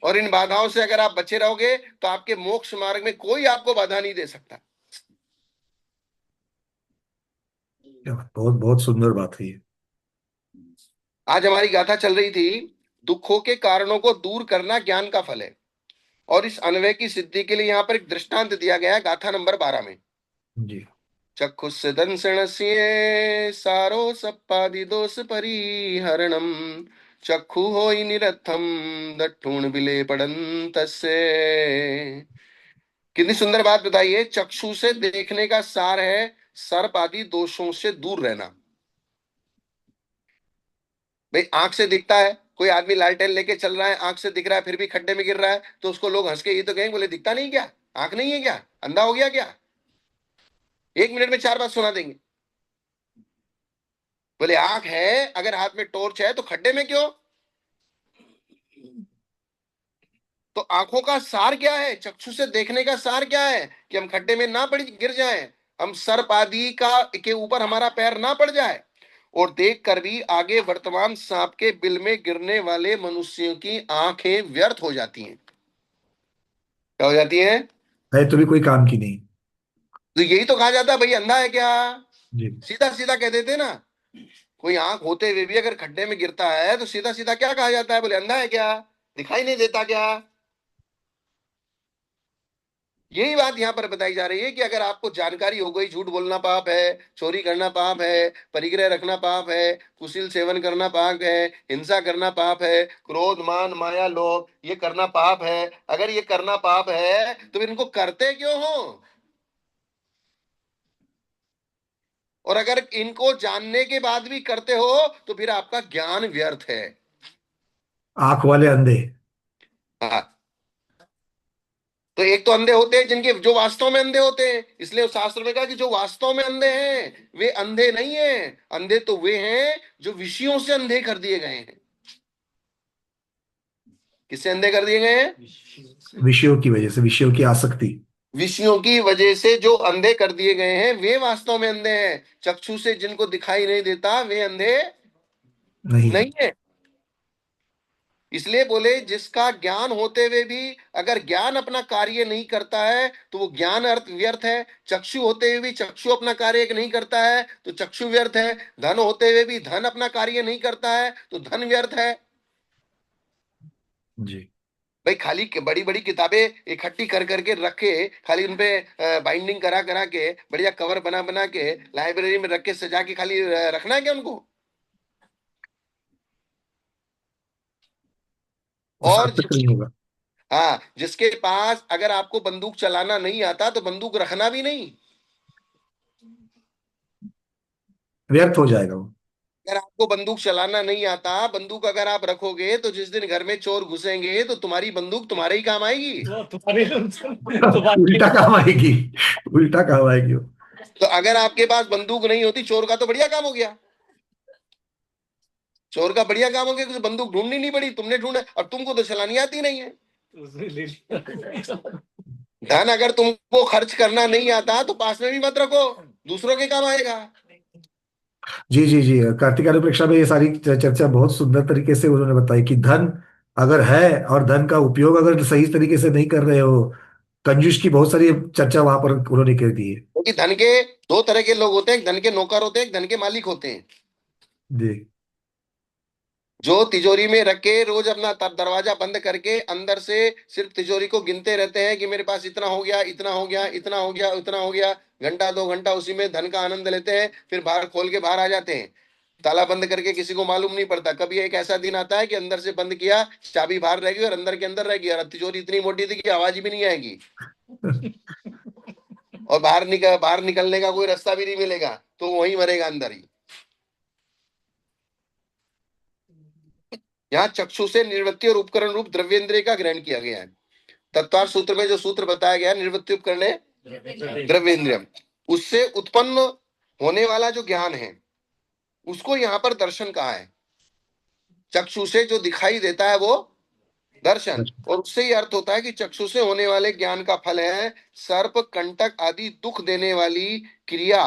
और इन बाधाओं से अगर आप बचे रहोगे तो आपके मोक्ष मार्ग में कोई आपको बाधा नहीं दे सकता। बहुत बहुत सुंदर बात है ये। आज हमारी गाथा चल रही थी, दुखों के कारणों को दूर करना ज्ञान का फल है। और इस अन्वय की सिद्धि के लिए यहाँ पर एक दृष्टांत दिया गया है गाथा नंबर 12 में। जी। चक्षुष दंसनस्य सारो सप्पादि दोष परिहरणम, चक्षु होई निरथम दट्ठूण बिले पड़न तस्य। कितनी सुंदर बात बताइए। चक्षु से देखने का सार है सर्प आदि दोषों से दूर रहना। भाई आंख से दिखता है, कोई आदमी लालटेन लेके चल रहा है, आंख से दिख रहा है फिर भी खड्डे में गिर रहा है, तो उसको लोग हंस के ये तो कहेंगे, बोले दिखता नहीं क्या, आंख नहीं है क्या, अंधा हो गया क्या? 1 मिनट में 4 बात सुना देंगे। बोले आंख है, अगर हाथ में टॉर्च है तो खड्डे में क्यों? तो आंखों का सार क्या है, चक्षु से देखने का सार क्या है कि हम खड्डे में ना पड़ गिर जाएं, हम सर्प आदि का के ऊपर हमारा पैर ना पड़ जाए। और देख कर भी आगे वर्तमान सांप के बिल में गिरने वाले मनुष्यों की आंखें व्यर्थ हो जाती हैं। क्या हो जाती हैं? है तो भी कोई काम की नहीं। तो यही तो कहा जाता है भाई अंधा है क्या, जी। सीधा सीधा कह देते ना। कोई आंख होते हुए भी अगर खड्डे में गिरता है तो सीधा सीधा क्या कहा जाता है, बोले अंधा है क्या, दिखाई नहीं देता क्या? यही बात यहाँ पर बताई जा रही है कि अगर आपको जानकारी हो गई, झूठ बोलना पाप है, चोरी करना पाप है, परिग्रह रखना पाप है, कुशील सेवन करना पाप है, हिंसा करना पाप है, क्रोध मान माया लोभ ये करना पाप है, अगर ये करना पाप है तो फिर इनको करते क्यों हो? और अगर इनको जानने के बाद भी करते हो तो फिर आपका ज्ञान व्यर्थ है। आंख वाले अंधे। हाँ। तो एक तो अंधे होते हैं जिनके जो वास्तव में अंधे होते हैं, इसलिए उस शास्त्र में कहा कि जो वास्तव में अंधे हैं वे अंधे नहीं हैं, अंधे तो वे हैं जो विषयों से अंधे कर दिए गए हैं। किससे अंधे कर दिए गए हैं? विषयों की वजह से, विषयों की आसक्ति। विषयों की वजह से जो अंधे कर दिए गए हैं वे वास्तव में अंधे हैं। चक्षु से जिनको दिखाई नहीं देता वे अंधे नहीं है। नहीं है। इसलिए बोले जिसका ज्ञान होते हुए भी अगर ज्ञान अपना कार्य नहीं करता है तो वो ज्ञान अर्थ व्यर्थ है। चक्षु होते हुए भी चक्षु अपना कार्य नहीं करता है तो चक्षु व्यर्थ है। धन होते हुए भी धन अपना कार्य नहीं करता है तो धन व्यर्थ है। जी। भाई खाली बड़ी बड़ी किताबें इकट्ठी कर करके रखे, खाली उनपे बाइंडिंग करा करा के बढ़िया कवर बना बना के लाइब्रेरी में रख के सजा के खाली रखना है क्या उनको? वो और सार्थक नहीं होगा। हाँ, जिसके पास अगर आपको बंदूक चलाना नहीं आता तो बंदूक रखना भी नहीं। व्यर्थ हो जाएगा वो। अगर आप आपको बंदूक चलाना नहीं आता, बंदूक अगर आप रखोगे तो जिस दिन घर में चोर घुसेंगे तो तुम्हारी बंदूक तुम्हारे ही काम आएगी। तो तुम्हारी उल्टा काम आएगी, उल्टा काम आएगी वो। तो अगर आपके पास बंदूक नहीं होती, चोर का तो बढ़िया काम हो गया। चोर का बढ़िया काम हो गया क्योंकि बंदूक ढूंढनी नहीं पड़ी, तुमने ढूंढा, और तुमको तो चलानी आती नहीं है। उसने ले लिया। धन अगर तुमको खर्च करना नहीं आता तो पास में भी मत रखो, दूसरों के काम आएगा। जी जी जी, कार्तिक अनुप्रेक्षा में ये सारी चर्चा बहुत सुंदर तरीके से उन्होंने बताई कि धन अगर है और धन का उपयोग अगर सही तरीके से नहीं कर रहे हो, कंजूस की बहुत सारी चर्चा वहां पर उन्होंने कर दी है। क्योंकि धन के दो तरह के लोग होते हैं, एक धन के नौकर होते हैं, एक धन के मालिक होते हैं। जी जो तिजोरी में रख के रोज अपना दरवाजा बंद करके अंदर से सिर्फ तिजोरी को गिनते रहते हैं कि मेरे पास इतना हो गया, इतना हो गया, इतना हो गया, इतना हो गया, घंटा 2 घंटा उसी में धन का आनंद लेते हैं, फिर बाहर खोल के बाहर आ जाते हैं। ताला बंद करके किसी को मालूम नहीं पड़ता। कभी एक ऐसा दिन आता है कि अंदर से बंद किया, चाबी बाहर रहेगी और अंदर के अंदर रहेगी, और तिजोरी इतनी मोटी थी कि आवाज भी नहीं आएगी, और बाहर निकलने का कोई रास्ता भी नहीं मिलेगा, तो वहीं मरेगा अंदर ही। यहाँ चक्षु से निर्वृत्ति और उपकरण रूप द्रव्येंद्रिय का ग्रहण किया गया है। तत्वार सूत्र में जो सूत्र बताया गया, निर्वृत्ति उपकरण द्रव्येंद्रियम, उससे उत्पन्न होने वाला जो ज्ञान है उसको यहाँ पर दर्शन कहा है। चक्षु से जो दिखाई देता है वो दर्शन, और उससे ही अर्थ होता है कि चक्षु से होने वाले ज्ञान का फल है सर्प कंटक आदि दुख देने वाली क्रिया।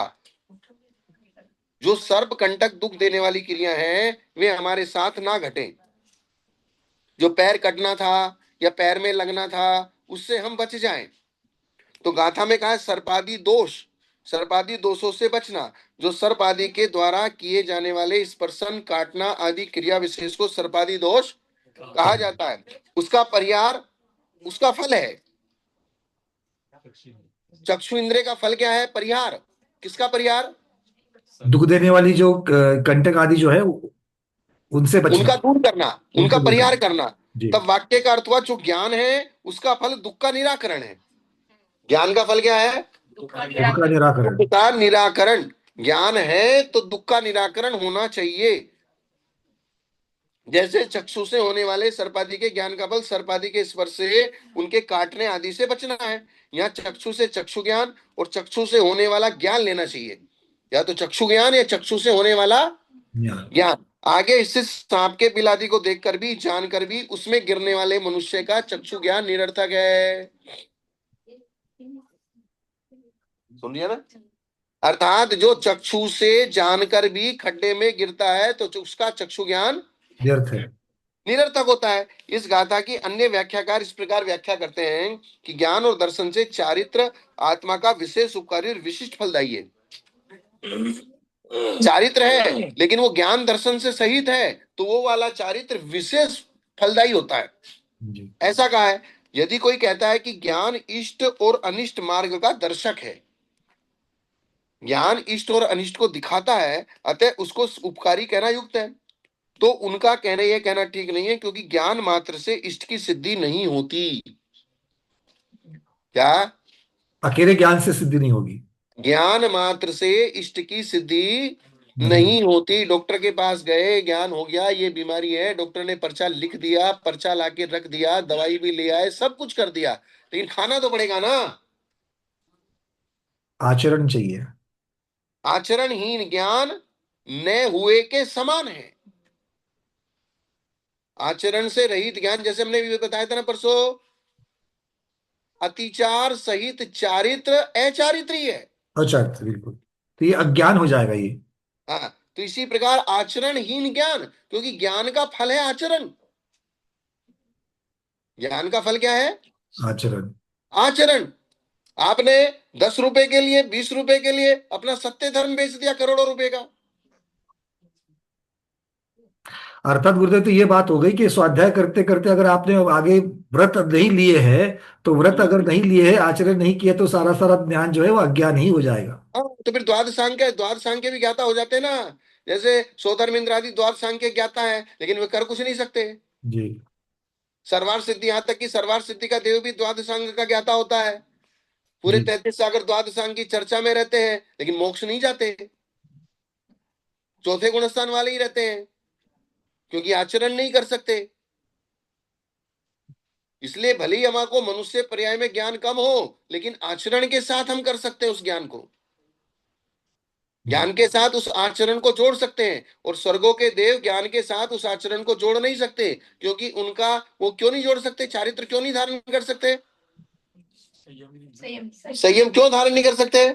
जो सर्प कंटक दुख देने वाली क्रिया है वे हमारे साथ ना घटे। जो पैर कटना था या पैर में लगना था उससे हम बच जाएं। तो गाथा में कहा है सर्पादि दोष, सर्पादि दोषों से बचना। जो सर्प आदि के द्वारा किए जाने वाले स्पर्शन काटना आदि क्रिया विशेष को सर्पादि दोष कहा जाता है। उसका परिहार उसका फल है। चक्षु इंद्रिय का फल क्या है? परिहार। किसका परिहार? दुख देने वाली जो कंटक आदि जो है उनसे बचना, उनका दूर करना, उनका उनसे दूर परिहार करना। करना। जी, तब वाक्य का अर्थ हुआ जो ज्ञान है उसका फल दुख का निराकरण है। ज्ञान का फल क्या है? दुख का निराकरण। दुख का निराकरण। ज्ञान है तो दुख का निराकरण होना चाहिए। जैसे चक्षु से होने वाले सर्पादि के ज्ञान का फल सर्पादि के स्पर्श से उनके काटने आदि से बचना है। यहाँ चक्षु से चक्षु ज्ञान और चक्षु से होने वाला ज्ञान लेना चाहिए, या तो चक्षु ज्ञान या चक्षु से होने वाला ज्ञान। आगे इससे सांप के बिलादी को देखकर भी जानकर भी उसमें गिरने वाले मनुष्य का चक्षु ज्ञान निरर्थक है। सुन लिया ना? अर्थात जो चक्षु से जानकर भी खड्डे में गिरता है तो उसका चक्षु ज्ञान व्यर्थ है, निरर्थक होता है। इस गाथा की अन्य व्याख्याकार इस प्रकार व्याख्या करते हैं कि ज्ञान और दर्शन से चारित्र आत्मा का विशेष उपकारी और विशिष्ट फलदायी है। चारित्र है लेकिन वो ज्ञान दर्शन से सहित है तो वो वाला चारित्र विशेष फलदायी होता है। जी ऐसा कहा है। यदि कोई कहता है कि ज्ञान इष्ट और अनिष्ट मार्ग का दर्शक है, ज्ञान इष्ट और अनिष्ट को दिखाता है, अतः उसको उपकारी कहना युक्त है, तो उनका कहना यह कहना ठीक नहीं है, क्योंकि ज्ञान मात्र से इष्ट की सिद्धि नहीं होती। क्या? अकेले ज्ञान से सिद्धि नहीं होगी, ज्ञान मात्र से इष्ट की सिद्धि नहीं नहीं होती। डॉक्टर के पास गए, ज्ञान हो गया ये बीमारी है, डॉक्टर ने पर्चा लिख दिया, पर्चा लाके रख दिया, दवाई भी ले आए, सब कुछ कर दिया, लेकिन खाना तो पड़ेगा ना। आचरण चाहिए। आचरणहीन ज्ञान न हुए के समान है। आचरण से रहित ज्ञान, जैसे हमने भी बताया था ना परसों, अतिचार सहित चारित्र अचारित्री है। अच्छा, बिल्कुल, तो ये अज्ञान हो जाएगा ये। हाँ, तो इसी प्रकार आचरणहीन ज्ञान, क्योंकि ज्ञान का फल है आचरण। ज्ञान का फल क्या है? आचरण। आचरण। आपने 10 रुपए के लिए, 20 रुपए के लिए अपना सत्य धर्म बेच दिया करोड़ों रुपए का। अर्थात गुरुदेव, तो ये बात हो गई कि स्वाध्याय करते करते अगर आपने आगे व्रत नहीं लिए हैं, तो व्रत अगर नहीं लिए है, आचरण नहीं किया, तो सारा सारा ज्ञान जो है वो अज्ञान ही हो जाएगा। हाँ, तो फिर द्वादशांग के भी ज्ञाता हो जाते हैं ना। जैसे सोधर्म इंद्र आदि द्वादशांग के ज्ञाता है लेकिन वे कर कुछ नहीं सकते। जी सर्वार सिद्धि, यहाँ तक कि सर्वार सिद्धि का देव भी द्वादशांग का ज्ञाता होता है। पूरे जी 33 सागर द्वादशांग की चर्चा में रहते हैं लेकिन मोक्ष नहीं जाते। चौथे गुणस्थान वाले ही रहते हैं, क्योंकि आचरण नहीं कर सकते। इसलिए भले ही हमारे को मनुष्य पर्याय में ज्ञान कम हो, लेकिन आचरण के साथ हम कर सकते हैं उस ज्ञान को, ज्ञान के साथ उस आचरण को जोड़ सकते हैं। और स्वर्गों के देव ज्ञान के साथ उस आचरण को जोड़ नहीं सकते, क्योंकि उनका वो क्यों नहीं जोड़ सकते, चारित्र क्यों नहीं धारण कर सकते, संयम क्यों धारण नहीं कर सकते,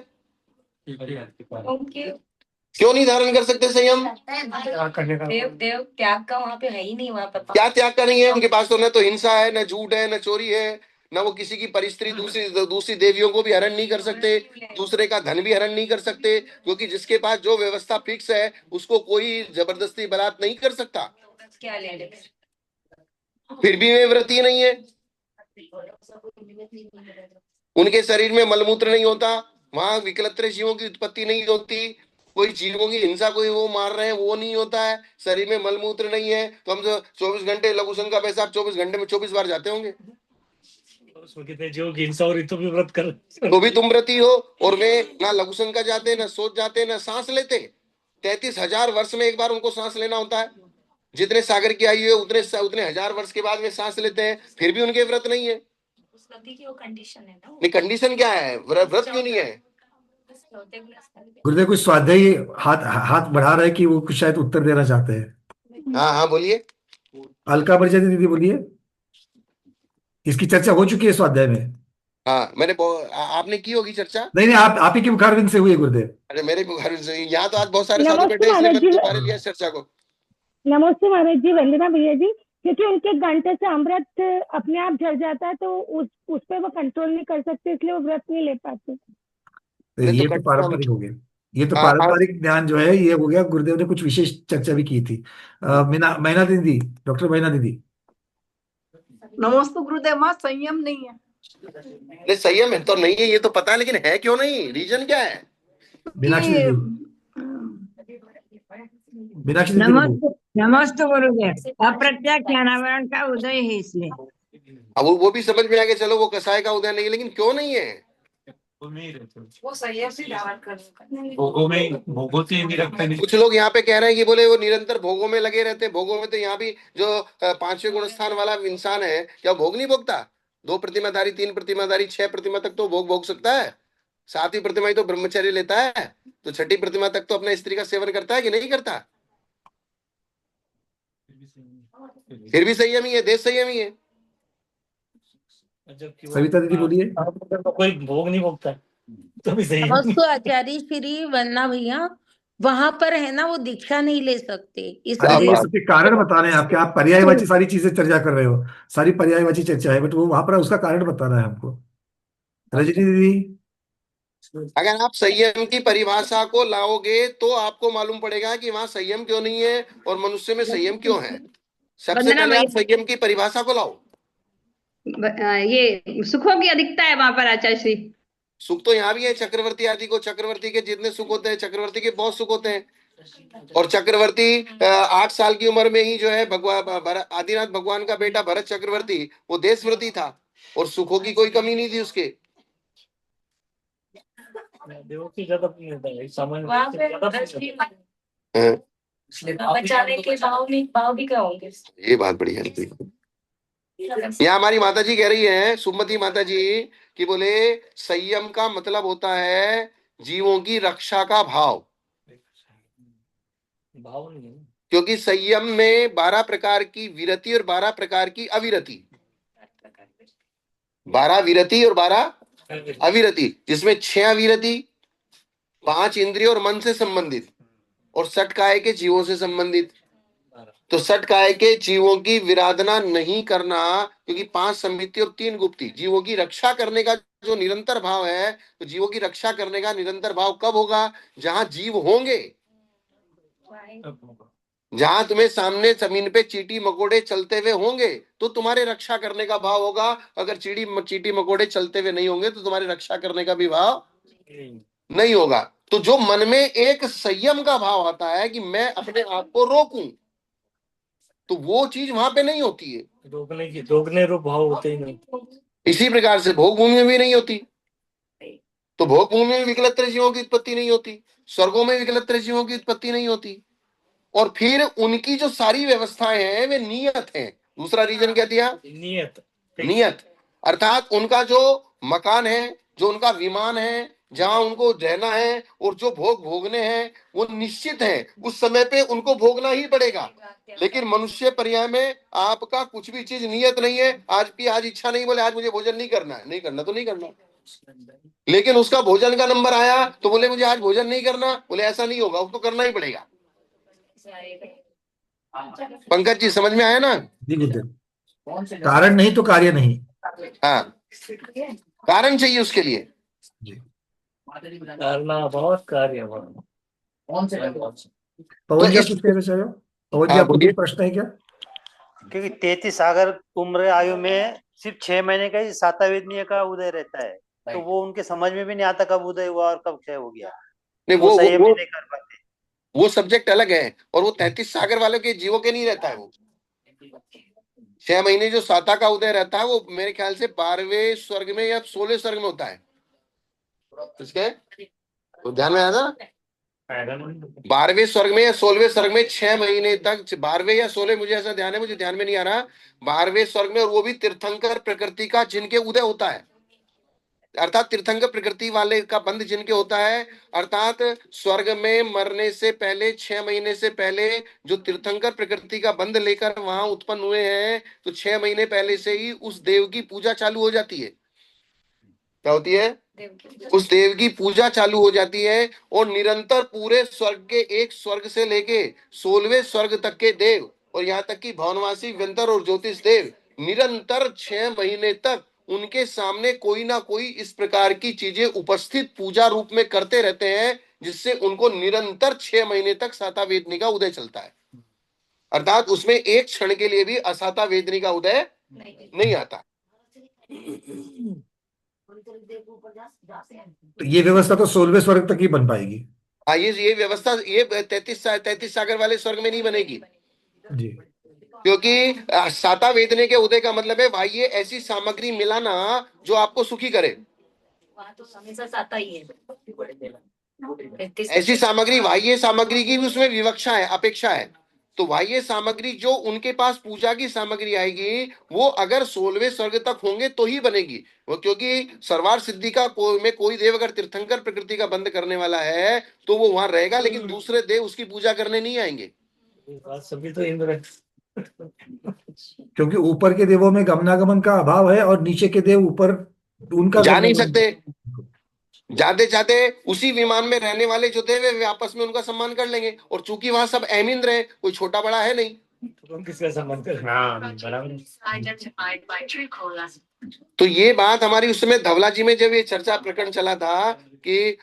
क्यों नहीं धारण कर सकते संयम? देव देव त्याग का वहाँ पे है ही नहीं, वहाँ पे क्या त्याग का नहीं है उनके पास? तो न तो हिंसा है, न झूठ है, न चोरी है, न वो किसी की परिस्त्री दूसरी दूसरी देवियों को भी हरण नहीं कर सकते, दूसरे का धन भी हरण नहीं कर सकते, क्योंकि जिसके पास जो व्यवस्था फिक्स है उसको कोई जबरदस्ती बलात् नहीं कर सकता। क्या ले ले फिर भी वे व्रती नहीं है, उनके शरीर में मलमूत्र नहीं होता, वहां विकलत्र जीवों की उत्पत्ति नहीं होती, कोई जीवों की हिंसा कोई वो मार रहे हैं वो नहीं होता है, शरीर में मलमूत्र नहीं है। तो हम 24 घंटे लघुशंका का पेशाब 24 घंटे में 24 बार जाते होंगे, उसमें कितने जीव की हिंसा हो रही तो भी व्रत कर। तो भी तुम व्रती हो। और वे ना लघुशंका जाते, ना सोच जाते, ना सांस लेते। 33,000 वर्ष में एक बार उनको सांस लेना होता है, जितने सागर की आयु है उतने उतने हजार वर्ष के बाद में सांस लेते हैं, फिर भी उनके व्रत नहीं है। उस नदी की वो कंडीशन है ना, नहीं, कंडीशन क्या है, व्रत क्यों नहीं है? गुरुदेव कुछ स्वाध्याय हाथ हाथ बढ़ा रहे हैं कि वो कुछ शायद उत्तर देना चाहते हैं। हाँ हाँ बोलिए। अलका परिचय दीदी बोलिए, इसकी चर्चा हो चुकी है स्वाध्याय में। हाँ मैंने आपने की होगी चर्चा। नहीं नहीं, आप ही के मुखारबिंद से हुई है गुरुदेव। अरे मेरे घर से यहाँ तो आज बहुत सारे साधु बैठे नमस्ते हैं, इसलिए महाराज मैंने जी। तुम्हारे लिया इस चर्चा को। नमस्ते महाराज जी, वंदना भैया जी। क्योंकि उनके घंटे से अमृत अपने आप झड़ जाता है, तो उस पे वो कंट्रोल नहीं कर सकते, इसलिए वो व्रत नहीं ले पाते। तो नहीं तो ये तो पारंपरिक हो गया, ये तो हाँ हाँ पारंपरिक ज्ञान जो है ये हो गया। गुरुदेव ने कुछ विशेष चर्चा भी की थी। मैना दीदी, डॉक्टर मैना दीदी। नमस्ते गुरुदेव। माँ संयम नहीं है। नहीं संयम है तो नहीं है, ये तो पता है, लेकिन है क्यों नहीं, रीजन क्या है? मीनाक्षी कि दीदी, मीनाक्षी दीदी को नमस्ते नमस्ते गुरुदेव। अप्रत्यक्ष ज्ञानावरण का उदय है इसलिए। अब वो भी समझ में आ गया, चलो वो कसाय का उदय नहीं है, लेकिन क्यों नहीं है? वो संयम से धारण कर भोगों से नहीं रखते नहीं। कुछ लोग यहाँ पे कह रहे हैं कि बोले वो निरंतर भोगों में लगे रहते हैं। भोगों में तो यहाँ भी जो 5वें गुणस्थान वाला इंसान है, क्या भोग नहीं भोगता? 2 प्रतिमाधारी, 3 प्रतिमाधारी, 6 प्रतिमा तक तो भोग भोग सकता है। 7वीं प्रतिमा ही तो ब्रह्मचर्य लेता है, तो 6ठी प्रतिमा तक तो अपने स्त्री का सेवन करता है कि नहीं करता? फिर भी संयमी है, देश संयमी है। सविता दीदी बोलिए। कोई भोग नहीं भोगता तो भी सही है। नमस्ते आचार्य श्री वंदना भैया। वहां पर है ना, वो दीक्षा नहीं ले सकते अरे इसलिए। ये सबके कारण बता रहे हैं आपके, आप पर्यायवाची सारी चीजें चर्चा कर रहे हो, सारी पर्यायवाची चर्चा है, बट वो वहां पर उसका कारण बताना है हमको। रजनी दीदी। अगर आप संयम की परिभाषा को लाओगे तो आपको मालूम पड़ेगा कि वहां संयम क्यों नहीं है और मनुष्य में संयम क्यों है। सबसे वंदना पहले आप भैया, संयम की परिभाषा को लाओ। ये सुखों की अधिकता है वहां पर आचार्य श्री। सुख तो यहाँ भी है, चक्रवर्ती आदि को, चक्रवर्ती के जितने सुख होते हैं, चक्रवर्ती के बहुत सुख होते हैं। और चक्रवर्ती 8 साल की उम्र में ही जो है भगवान आदिनाथ भगवान का बेटा भरत चक्रवर्ती वो देशव्रती था, और सुखों की कोई कमी नहीं थी उसके। देवों की ज्यादा नहीं होता है, सामान्य वहाँ पे ज्यादा दृष्टि हाँ, बचाने के भाव भी क्या होंगे? ये बात बढ़िया है। यहाँ हमारी माता जी कह रही है, सुमति माता जी, कि बोले संयम का मतलब होता है जीवों की रक्षा का भाव। भाव नहीं है। क्योंकि संयम में 12 प्रकार की विरति और 12 प्रकार की अविरति, 12 विरति और 12 अविरति, जिसमें 6 अविरति, 5 इंद्रियों और मन से संबंधित, और 60 काय के जीवों से संबंधित। तो 60 काय के जीवों की विराधना नहीं करना, क्योंकि 5 संमिति और 3 गुप्ती, जीवों की रक्षा करने का जो निरंतर भाव है, तो जीवों की रक्षा करने का निरंतर भाव कब होगा? जहां जीव होंगे, जहां तुम्हें सामने जमीन पे चींटी मकोड़े चलते हुए होंगे तो तुम्हारे रक्षा करने का भाव होगा। अगर चींटी मकोड़े चलते हुए नहीं होंगे तो तुम्हारे रक्षा करने का भी भाव नहीं होगा। तो जो मन में एक संयम का भाव आता है कि मैं अपने आप को रोकूं, तो वो चीज वहां पे नहीं होती है। रोकने रूप भाव होते ही नहीं। इसी प्रकार से भोग भूमि में भी नहीं होती। तो भोग भूमि में विकलत्र जीवों की उत्पत्ति नहीं होती, स्वर्गों में विकलत्र जीवों की उत्पत्ति नहीं होती, और फिर उनकी जो सारी व्यवस्थाएं हैं वे नियत हैं। दूसरा रीजन क्या दिया? नियत। नियत, अर्थात उनका जो मकान है, जो उनका विमान है, जहां उनको रहना है और जो भोग भोगने हैं वो निश्चित है, उस समय पे उनको भोगना ही पड़ेगा। लेकिन मनुष्य पर्याय में आपका कुछ भी चीज नियत नहीं है। आज इच्छा नहीं, बोले आज मुझे भोजन नहीं करना है, नहीं करना तो नहीं करना। लेकिन उसका भोजन का नंबर आया तो बोले मुझे आज भोजन नहीं करना, बोले ऐसा नहीं होगा, उसको करना ही पड़ेगा। पंकज जी समझ में आया ना? जी गुरुदेव, कारण नहीं तो कार्य नहीं। हाँ, कारण चाहिए उसके लिए। जी, करना बहुत कार्य बहुत। पवन जी तो आप कुछ कह रहे हो? पवन जी हाँ, आपको बोलिए। कोई प्रश्न है क्या? क्योंकि 33 सागर उम्र आयु में सिर्फ 6 महीने का ही सातवेदनीय का उदय रहता है, तो वो उनके समझ में भी नहीं आता कब उदय हुआ और कब क्षय हो गया। नहीं, वो संयम वो नहीं कर पाते। वो सब्जेक्ट अलग है, और वो 33 सागर वालों के जीवों के नहीं रहता है। वो 6 महीने जो साता का उदय रहता है वो मेरे ख्याल से 12वें स्वर्ग में या 16वें स्वर्ग में होता है। इसके तो ध्यान में आया था? 12वें स्वर्ग में या 16वें स्वर्ग में 6 महीने तक, 12वें या 16, मुझे ऐसा ध्यान है, मुझे ध्यान में नहीं आ रहा। 12वें स्वर्ग में, और वो भी तीर्थंकर प्रकृति का जिनके उदय होता है, अर्थात तीर्थंकर प्रकृति वाले का बंध जिनके होता है, अर्थात स्वर्ग में मरने से पहले 6 महीने से पहले जो तीर्थंकर प्रकृति का बंध लेकर वहां उत्पन्न हुए हैं, तो 6 महीने पहले से ही उस देव की पूजा चालू हो जाती है। क्या होती है? उस देव की पूजा चालू हो जाती है, और निरंतर पूरे स्वर्ग के, एक स्वर्ग से लेके 16वें स्वर्ग तक के देव, और यहाँ तक कि भवनवासी व्यंतर और ज्योतिष देव निरंतर 6 महीने तक उनके सामने कोई ना कोई इस प्रकार की चीजें उपस्थित पूजा रूप में करते रहते हैं, जिससे उनको निरंतर 6 महीने तक साता वेदनी का उदय चलता है। अर्थात उसमें एक क्षण के लिए भी असाता वेदनी का उदय नहीं आता। तो ये व्यवस्था तो 16वें स्वर्ग तक ही बन पाएगी। हाँ, ये व्यवस्था ये 33 सागर वाले स्वर्ग में नहीं बनेगी, जी, क्योंकि साता वेदने के उदय का मतलब है भाई ये ऐसी सामग्री मिलाना जो आपको सुखी करे। तो हमेशा साता ही है। ऐसी सामग्री, बाह्य सामग्री की भी उसमें विवक्षा है, अपेक्षा है। तो बाह्य सामग्री जो उनके पास पूजा की सामग्री आएगी, वो अगर 16वें स्वर्ग तक होंगे तो ही बनेगी वो, क्योंकि सर्वार सिद्धि का में कोई देव अगर तीर्थंकर प्रकृति का बंद करने वाला है तो वो वहां रहेगा, लेकिन दूसरे देव उसकी पूजा करने नहीं आएंगे। बात सभी तो इंद्र क्योंकि ऊपर के देवों में गमनागमन का अभाव है और नीचे के देव ऊपर उनका जा नहीं गमनागमन। सकते। जाते जाते उसी विमान में रहने वाले जो थे वे आपस में उनका सम्मान कर लेंगे, और चूंकि वहां सब ऐमिंद्र है, कोई छोटा बड़ा है नहीं, तो किसका सम्मान कर? हाँ बराबर। तो ये बात हमारी उस समय धवला जी में जब ये चर्चा प्रकरण चला था कि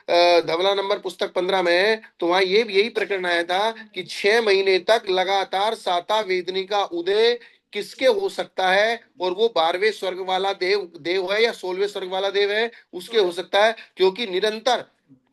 धवला नंबर पुस्तक 15 में, तो वहां ये यही प्रकरण आया था कि 6 महीने तक लगातार साता वेदनी का उदय किसके हो सकता है, और वो 12वें स्वर्ग वाला देव है या 16वें स्वर्ग वाला देव है, उसके हो सकता है, क्योंकि निरंतर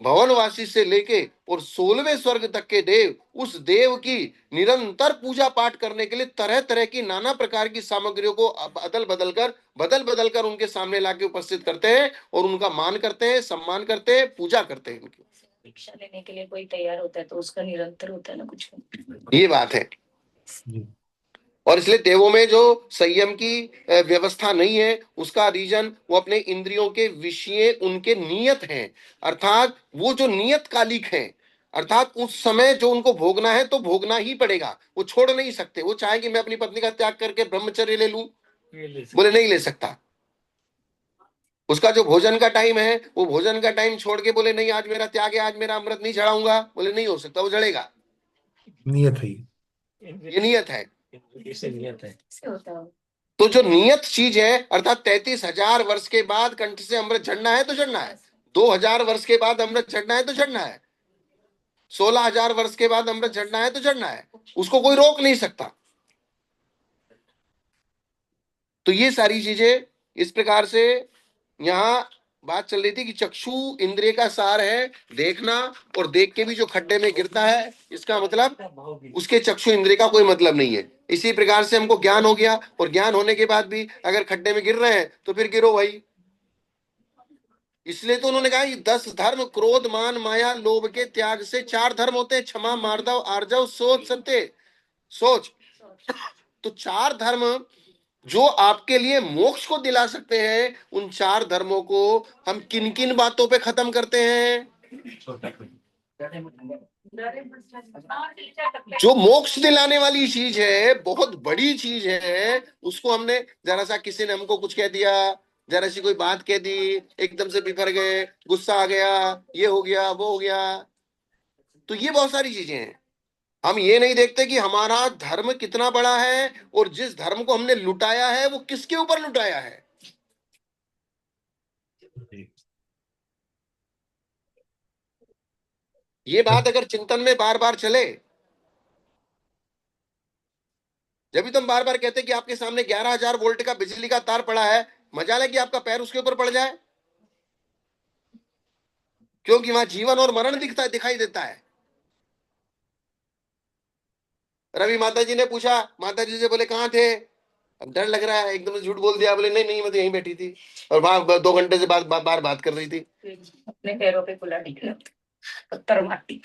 भवनवासी से लेके और 16वें स्वर्ग तक के देव उस देव की निरंतर पूजा पाठ करने के लिए तरह तरह की नाना प्रकार की सामग्रियों को बदल बदल कर उनके सामने लाके उपस्थित करते हैं, और उनका मान करते हैं, सम्मान करते हैं, पूजा करते हैं उनकी। शिक्षा लेने के लिए कोई तैयार होता है तो उसका निरंतर होता है ना कुछ। ये बात है। और इसलिए देवों में जो संयम की व्यवस्था नहीं है, उसका रीजन वो अपने इंद्रियों के विषय उनके नियत हैं, अर्थात वो जो नियत कालिक हैं, अर्थात उस समय जो उनको भोगना है तो भोगना ही पड़ेगा, वो छोड़ नहीं सकते। वो चाहे कि मैं अपनी पत्नी का त्याग करके ब्रह्मचर्य ले लूं, बोले नहीं ले सकता। उसका जो भोजन का टाइम है, वो भोजन का टाइम छोड़ के बोले नहीं आज मेरा त्याग है, आज मेरा अमृत नहीं चढ़ाऊंगा, बोले नहीं हो सकता, वो जड़ेगा। नियत है ये नियत है। नियत है। तो जो नियत चीज है, अर्थात 33,000 वर्ष के बाद कंठ से अमृत झड़ना है तो झड़ना है, 2,000 वर्ष के बाद अमृत झड़ना है तो झड़ना है, 16,000 वर्ष के बाद अमृत झड़ना है तो झड़ना है, उसको कोई रोक नहीं सकता। तो ये सारी चीजें इस प्रकार से यहाँ बात चल रही थी कि चक्षु इंद्रिय का सार है देखना, और देख के भी जो खड्डे में गिरता है, इसका मतलब उसके चक्षु इंद्रिय का कोई मतलब नहीं है। इसी प्रकार से हमको ज्ञान हो गया, और ज्ञान होने के बाद भी अगर खड्डे में गिर रहे हैं तो फिर गिरो भाई, इसलिए तो उन्होंने कहा कि 10 धर्म क्रोध मान माया लोभ के त्याग से 4 धर्म होते हैं, क्षमा मार्दव आर्जव सोच सत्य। सोच। तो 4 धर्म जो आपके लिए मोक्ष को दिला सकते हैं, उन 4 धर्मों को हम किन किन बातों पे खत्म करते हैं? जो मोक्ष दिलाने वाली चीज है, बहुत बड़ी चीज है, उसको हमने जरा सा, किसी ने हमको कुछ कह दिया, जरा सी कोई बात कह दी, एकदम से बिफर गए, गुस्सा आ गया, ये हो गया वो हो गया। तो ये बहुत सारी चीजें हैं। हम ये नहीं देखते कि हमारा धर्म कितना बड़ा है, और जिस धर्म को हमने लुटाया है वो किसके ऊपर लुटाया है। ये बात अगर चिंतन में बार बार चले, जब भी तुम बार बार कहते कि आपके सामने 11,000 वोल्ट का बिजली का तार पड़ा है, मजाल है कि आपका पैर उसके ऊपर पड़ जाए, क्योंकि वहां जीवन और मरण दिखाई देता है। रवि माता जी ने पूछा, माता जी से बोले कहाँ थे, अब डर लग रहा है, एकदम से झूठ बोल दिया, बोले नहीं नहीं मैं तो यहीं बैठी थी, और वहां 2 घंटे से बार बात कर रही थी। अपने पैरों पे कुल्हाड़ निकला, पत्थर मारती।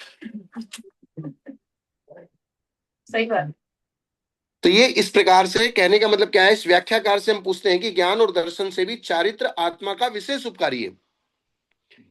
सही बात। तो ये इस प्रकार से कहने का मतलब क्या है, इस व्याख्याकार से हम पूछते हैं कि ज्ञान और दर्शन से भी चारित्र आत्मा का विशेष उपकारी है।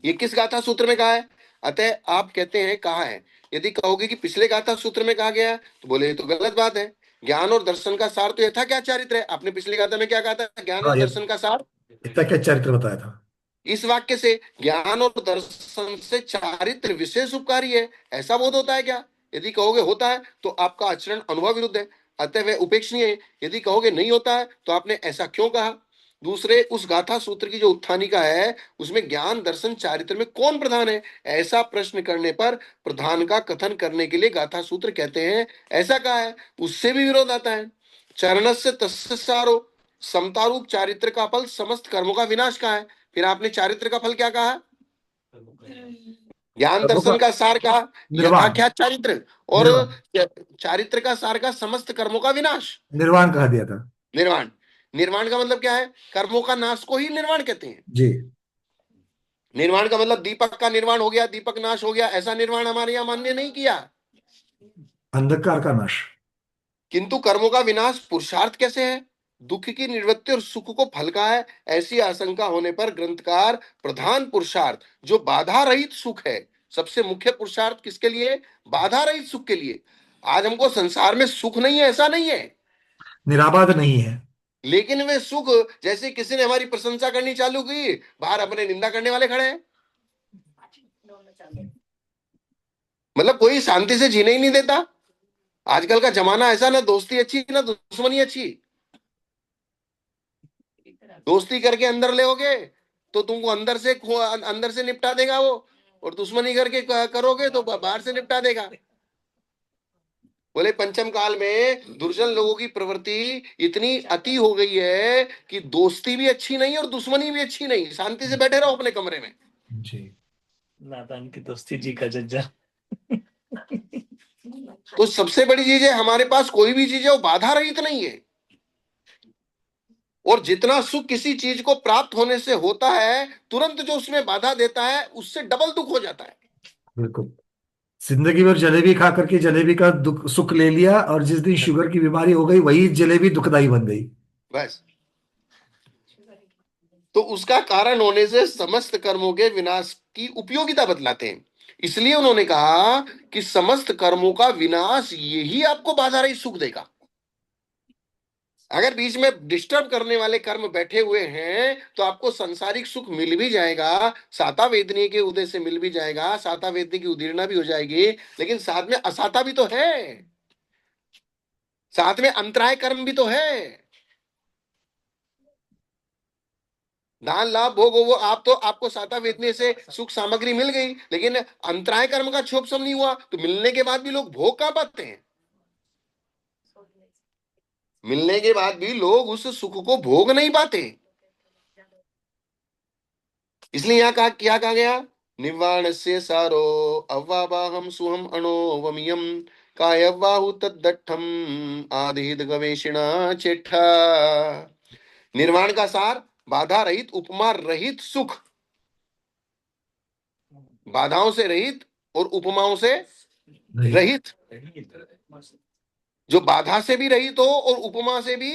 ये किस गाथा सूत्र में कहा है? अतः आप कहते हैं कहा है। यदि कहोगे कि पिछले गाथा सूत्र में कहा गया है, तो बोले ये तो गलत बात है। ज्ञान और दर्शन का सार तो यथा क्या चारित्र है। आपने पिछले गाथा में क्या कहा था? ज्ञान हाँ, और ये दर्शन का सार। इतना क्या चरित्र बताया था? इस वाक्य से ज्ञान और दर्शन से चारित्र विशेष उपकारी है, ऐसा बोध होता है क्या? यदि कहोगे होता है, तो आपका आचरण अनुभव विरुद्ध है, अतः वह उपेक्षणीय है। यदि कहोगे नहीं होता है, तो आपने ऐसा क्यों कहा? दूसरे, उस गाथा सूत्र की जो उत्थानिका है, उसमें ज्ञान दर्शन चारित्र में कौन प्रधान है, ऐसा प्रश्न करने पर प्रधान का कथन करने के लिए गाथा सूत्र कहते हैं ऐसा कहा है, उससे भी विरोध आता है। चरणस्य तस्य सारो, समतारूप चारित्र का फल समस्त कर्मों का विनाश का है। फिर आपने चारित्र का फल क्या कहा? ज्ञान कर्मों दर्शन का का सार कहा निर्वाण, यथाख्यात चारित्र, और निर्वाण, चारित्र का सार का समस्त कर्मों का विनाश, निर्वाण कहा दिया था। निर्वाण। निर्वाण का मतलब क्या है? कर्मों का नाश को ही निर्वाण कहते हैं। जी। निर्वाण का मतलब दीपक का निर्वाण हो गया, दीपक नाश हो गया, ऐसा निर्वाण हमारे यहाँ मान्य नहीं किया। अंधकार का नाश। किंतु कर्मों का विनाश पुरुषार्थ कैसे है? दुख की निवृत्ति और सुख को फल का है, ऐसी आशंका होने पर ग्रंथकार प्रधान पुरुषार्थ जो बाधा रहित सुख है, सबसे मुख्य पुरुषार्थ किसके लिए? बाधा रहित सुख के लिए। आज हमको संसार में सुख नहीं है ऐसा नहीं है, निराबाद नहीं है, लेकिन वे सुख, जैसे किसी ने हमारी प्रशंसा करनी चालू की, बाहर अपने निंदा करने वाले खड़े हैं। मतलब कोई शांति से जीने ही नहीं देता। आजकल का जमाना ऐसा, ना दोस्ती अच्छी ना दुश्मनी अच्छी। दोस्ती करके अंदर ले तो तुमको अंदर से निपटा देगा वो, और दुश्मनी करके करोगे तो बाहर से निपटा देगा। बोले पंचम काल में दुर्जन लोगों की प्रवृत्ति इतनी अति हो गई है कि दोस्ती भी अच्छी नहीं और दुश्मनी भी अच्छी नहीं, शांति से बैठे रहो अपने कमरे में। जी। नादान की दोस्ती जी का जज्जा। तो सबसे बड़ी चीज है, हमारे पास कोई भी चीज है वो बाधा रहित नहीं है, और जितना सुख किसी चीज को प्राप्त होने से होता है, तुरंत जो उसमें बाधा देता है उससे डबल दुख हो जाता है। बिल्कुल। जिंदगी भर जलेबी खा करके जलेबी का दुख सुख ले लिया, और जिस दिन शुगर की बीमारी हो गई वही जलेबी दुखदाई बन गई। बस। तो उसका कारण होने से समस्त कर्मों के विनाश की उपयोगिता बतलाते हैं। इसलिए उन्होंने कहा कि समस्त कर्मों का विनाश यही आपको बाधा रहित सुख देगा। अगर बीच में डिस्टर्ब करने वाले कर्म बैठे हुए हैं, तो आपको सांसारिक सुख मिल भी जाएगा, साता वेदनी के उदय से मिल भी जाएगा, साता वेदनी की उदीर्णा भी हो जाएगी, लेकिन साथ में असाता भी तो है, साथ में अंतराय कर्म भी तो है। दान लाभ भोग वो आप तो, आपको साता वेदनी से सुख सामग्री मिल गई, लेकिन अंतराय कर्म का क्षोभ नहीं हुआ, तो मिलने के बाद भी लोग भोग कहां पाते हैं? मिलने के बाद भी लोग उस सुख को भोग नहीं पाते। इसलिए यहाँ क्या कहा गया? निवाण से सारो अव्वाहम सुहम अणोवमियम कायवाहु तद्दठम आदिहित गवेषणा चेठा। निर्वाण का सार बाधा रहित उपमा रहित सुख, बाधाओं से रहित और उपमाओं से नहीं। रहित। जो बाधा से भी रहित हो और उपमा से भी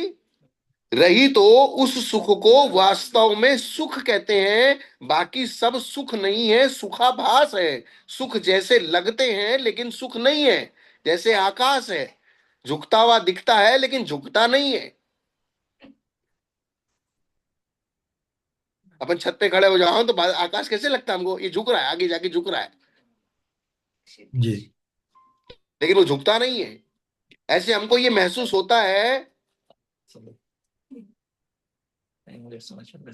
रहित हो, उस सुख को वास्तव में सुख कहते हैं। बाकी सब सुख नहीं है, सुखाभास है। सुख जैसे लगते हैं लेकिन सुख नहीं है। जैसे आकाश है, झुकता हुआ दिखता है लेकिन झुकता नहीं है। अपन छत पे खड़े हो जाओ तो आकाश कैसे लगता है हमको, ये झुक रहा है, आगे जाके झुक रहा है, जी। लेकिन वो झुकता नहीं है। ऐसे हमको ये महसूस होता है,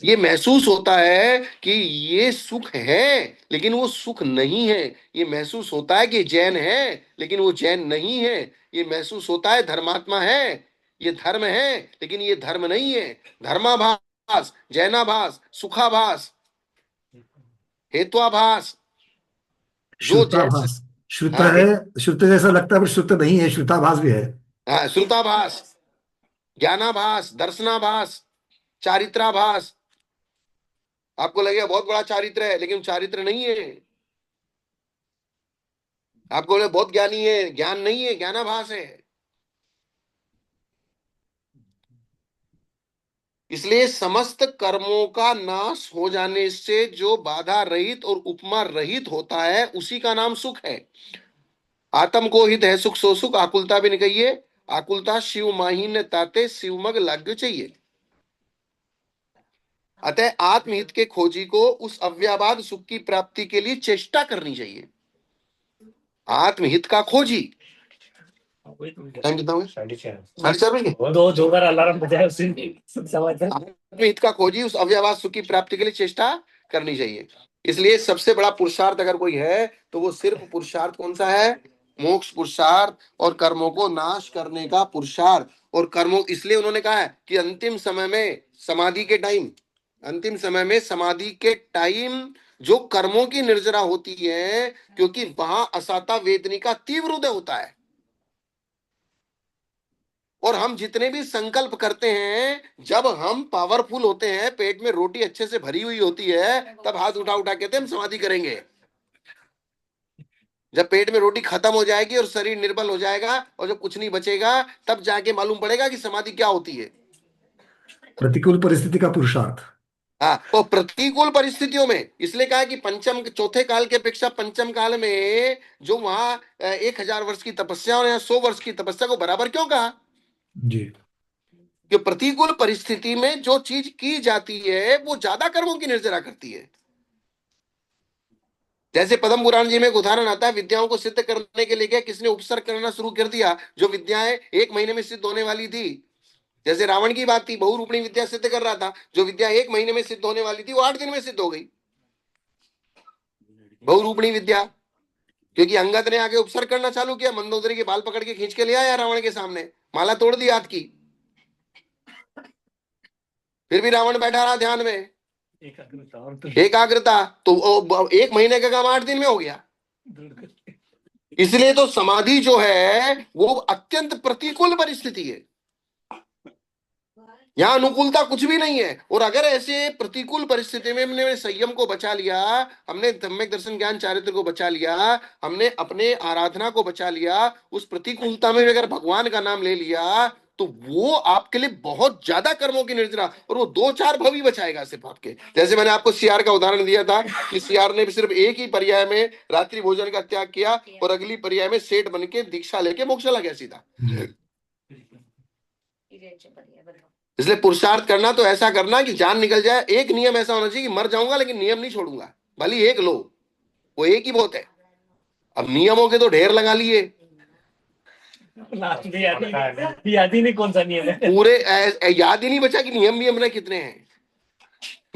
ये महसूस होता है कि ये सुख है लेकिन वो सुख नहीं है। ये महसूस होता है कि जैन है लेकिन वो जैन नहीं है। ये महसूस होता है धर्मात्मा है, ये धर्म है लेकिन ये धर्म नहीं है। धर्माभास, जैनाभास, सुखाभास, हेत्वाभास, जो जैसे श्रुताभास। श्रुत हाँ है, श्रुत जैसा लगता है पर श्रुत नहीं है, श्रुताभास भी है। हाँ, श्रुताभास, ज्ञानाभास, दर्शनाभास, चारित्राभास। आपको लगेगा बहुत बड़ा चारित्र है लेकिन चारित्र नहीं है। आपको लगे बहुत ज्ञानी है, ज्ञान नहीं है, ज्ञानाभास है। इसलिए समस्त कर्मों का नाश हो जाने से जो बाधा रहित और उपमा रहित होता है उसी का नाम सुख है। आत्म को हित है सुख सो सुख, आकुलता भी निकहिए। आकुलता शिव माहीन ताते, शिवमग लाग्यो चाहिए। अतः आत्महित के खोजी को उस अव्याबाद सुख की प्राप्ति के लिए चेष्टा करनी चाहिए। आत्महित का खोजी। टाइम कितना हो गया? 4:30 बज गए। वो दो बार अलार्म बजाया उसी ने समझ आत्महित का खोजी उस अव्याबाद सुख की प्राप्ति के लिए चेष्टा करनी चाहिए। इसलिए सबसे बड़ा पुरुषार्थ अगर कोई है तो वो सिर्फ पुरुषार्थ कौन सा है? मोक्ष पुरुषार्थ और कर्मों को नाश करने का पुरुषार्थ। और कर्मों, इसलिए उन्होंने कहा है कि अंतिम समय में समाधि के टाइम, अंतिम समय में समाधि के टाइम जो कर्मों की निर्जरा होती है, क्योंकि वहां असाता वेदनी का तीव्र उदय होता है। और हम जितने भी संकल्प करते हैं, जब हम पावरफुल होते हैं, पेट में रोटी अच्छे से भरी हुई होती है, तब हाथ उठा उठा कहते हैं हम समाधि करेंगे। जब पेट में रोटी खत्म हो जाएगी और शरीर निर्बल हो जाएगा और जब कुछ नहीं बचेगा, तब जाके मालूम पड़ेगा कि समाधि क्या होती है। प्रतिकूल परिस्थिति का पुरुषार्थ। हाँ, तो प्रतिकूल परिस्थितियों में इसलिए कहा कि पंचम चौथे काल की अपेक्षा पंचम काल में जो वहां 1000 वर्ष की तपस्या और यहाँ 100 वर्ष की तपस्या को बराबर क्यों कहा? जी। कि प्रतिकूल परिस्थिति में जो चीज की जाती है वो ज्यादा कर्मों की निर्जरा करती है। जैसे पद्म पुराण जी में एक उदाहरण आता है, विद्याओं को सिद्ध करने के लिए क्या किसने उपसर्ग करना शुरू कर दिया। जो विद्याएं 1 महीने में सिद्ध होने वाली थी, जैसे रावण की बात थी, बहुरूपणी विद्या सिद्ध कर रहा था, जो विद्या 1 महीने में सिद्ध होने वाली थी वो 8 दिन में सिद्ध हो गई, बहुरूपणी विद्या। क्योंकि अंगद ने आगे उपसर्ग करना चालू किया, मंदोदरी के बाल पकड़ के खींच के ले आया रावण के सामने, माला तोड़ दी हाथ की। फिर भी रावण बैठा रहा ध्यान में, एकाग्रता। तो 1 महीने का काम 8 दिन में हो गया। इसलिए तो समाधि जो है वो अत्यंत प्रतिकूल परिस्थिति है, यहां अनुकूलता कुछ भी नहीं है। और अगर ऐसे प्रतिकूल परिस्थिति में हमने संयम को बचा लिया, हमने सम्यक दर्शन ज्ञान चारित्र को बचा लिया, हमने अपने आराधना को बचा लिया, उस प्रतिकूलता में अगर भगवान का नाम ले लिया, तो वो आपके लिए बहुत ज्यादा कर्मों की निर्जरा, और वो 2-4 भव ही बचाएगा सिर्फ आपके। जैसे मैंने आपको सियार का उदाहरण दिया था कि सियार ने सिर्फ एक ही पर्याय में रात्रि भोजन का त्याग किया और अगली पर्याय में सेठ बन के दीक्षा लेके मोक्ष चला गया सीधा। इसलिए पुरुषार्थ करना तो ऐसा करना कि जान निकल जाए। एक नियम ऐसा होना चाहिए कि मर जाऊंगा लेकिन नियम नहीं छोड़ूंगा, भले एक लो, वो एक ही बहुत है। अब नियमों के तो ढेर लगा लिए, याद ही नहीं कौन सा नियम है, पूरे याद ही नहीं बचा कि नियम भी हमने कितने हैं।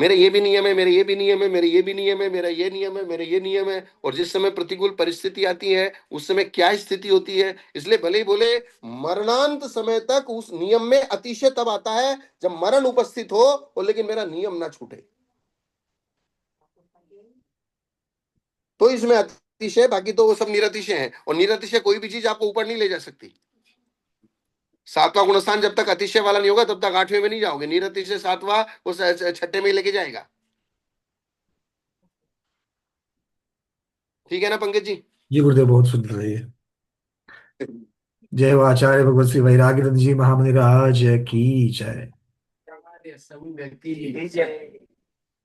मेरे ये भी नियम है, मेरे ये भी नियम है, मेरे ये भी नियम है, मेरा ये नियम है, मेरे ये नियम है। और जिस समय प्रतिकूल परिस्थिति आती है उस समय क्या स्थिति होती है। इसलिए भले ही बोले मरणांत समय तक उस नियम में अतिशय तब आता है जब मरण उपस्थित हो और लेकिन मेरा नियम ना छूटे, तो इसमें अतिशय। बाकी तो वो सब निरतिशय है, और निरतिशय कोई भी चीज आपको ऊपर नहीं ले जा सकती। 7वां गुणस्थान जब तक अतिशय वाला नहीं होगा तब तक 8वें में नहीं जाओगे। निरतिशय 7वां वो 6ठे में लेके जाएगा। ठीक है ना पंकज जी? जी गुरुदेव, बहुत सुंदर है ये। जय हो आचार्य भगवत श्री वैराग्यनाथ जी महामुनि राज की जय। सब व्यक्ति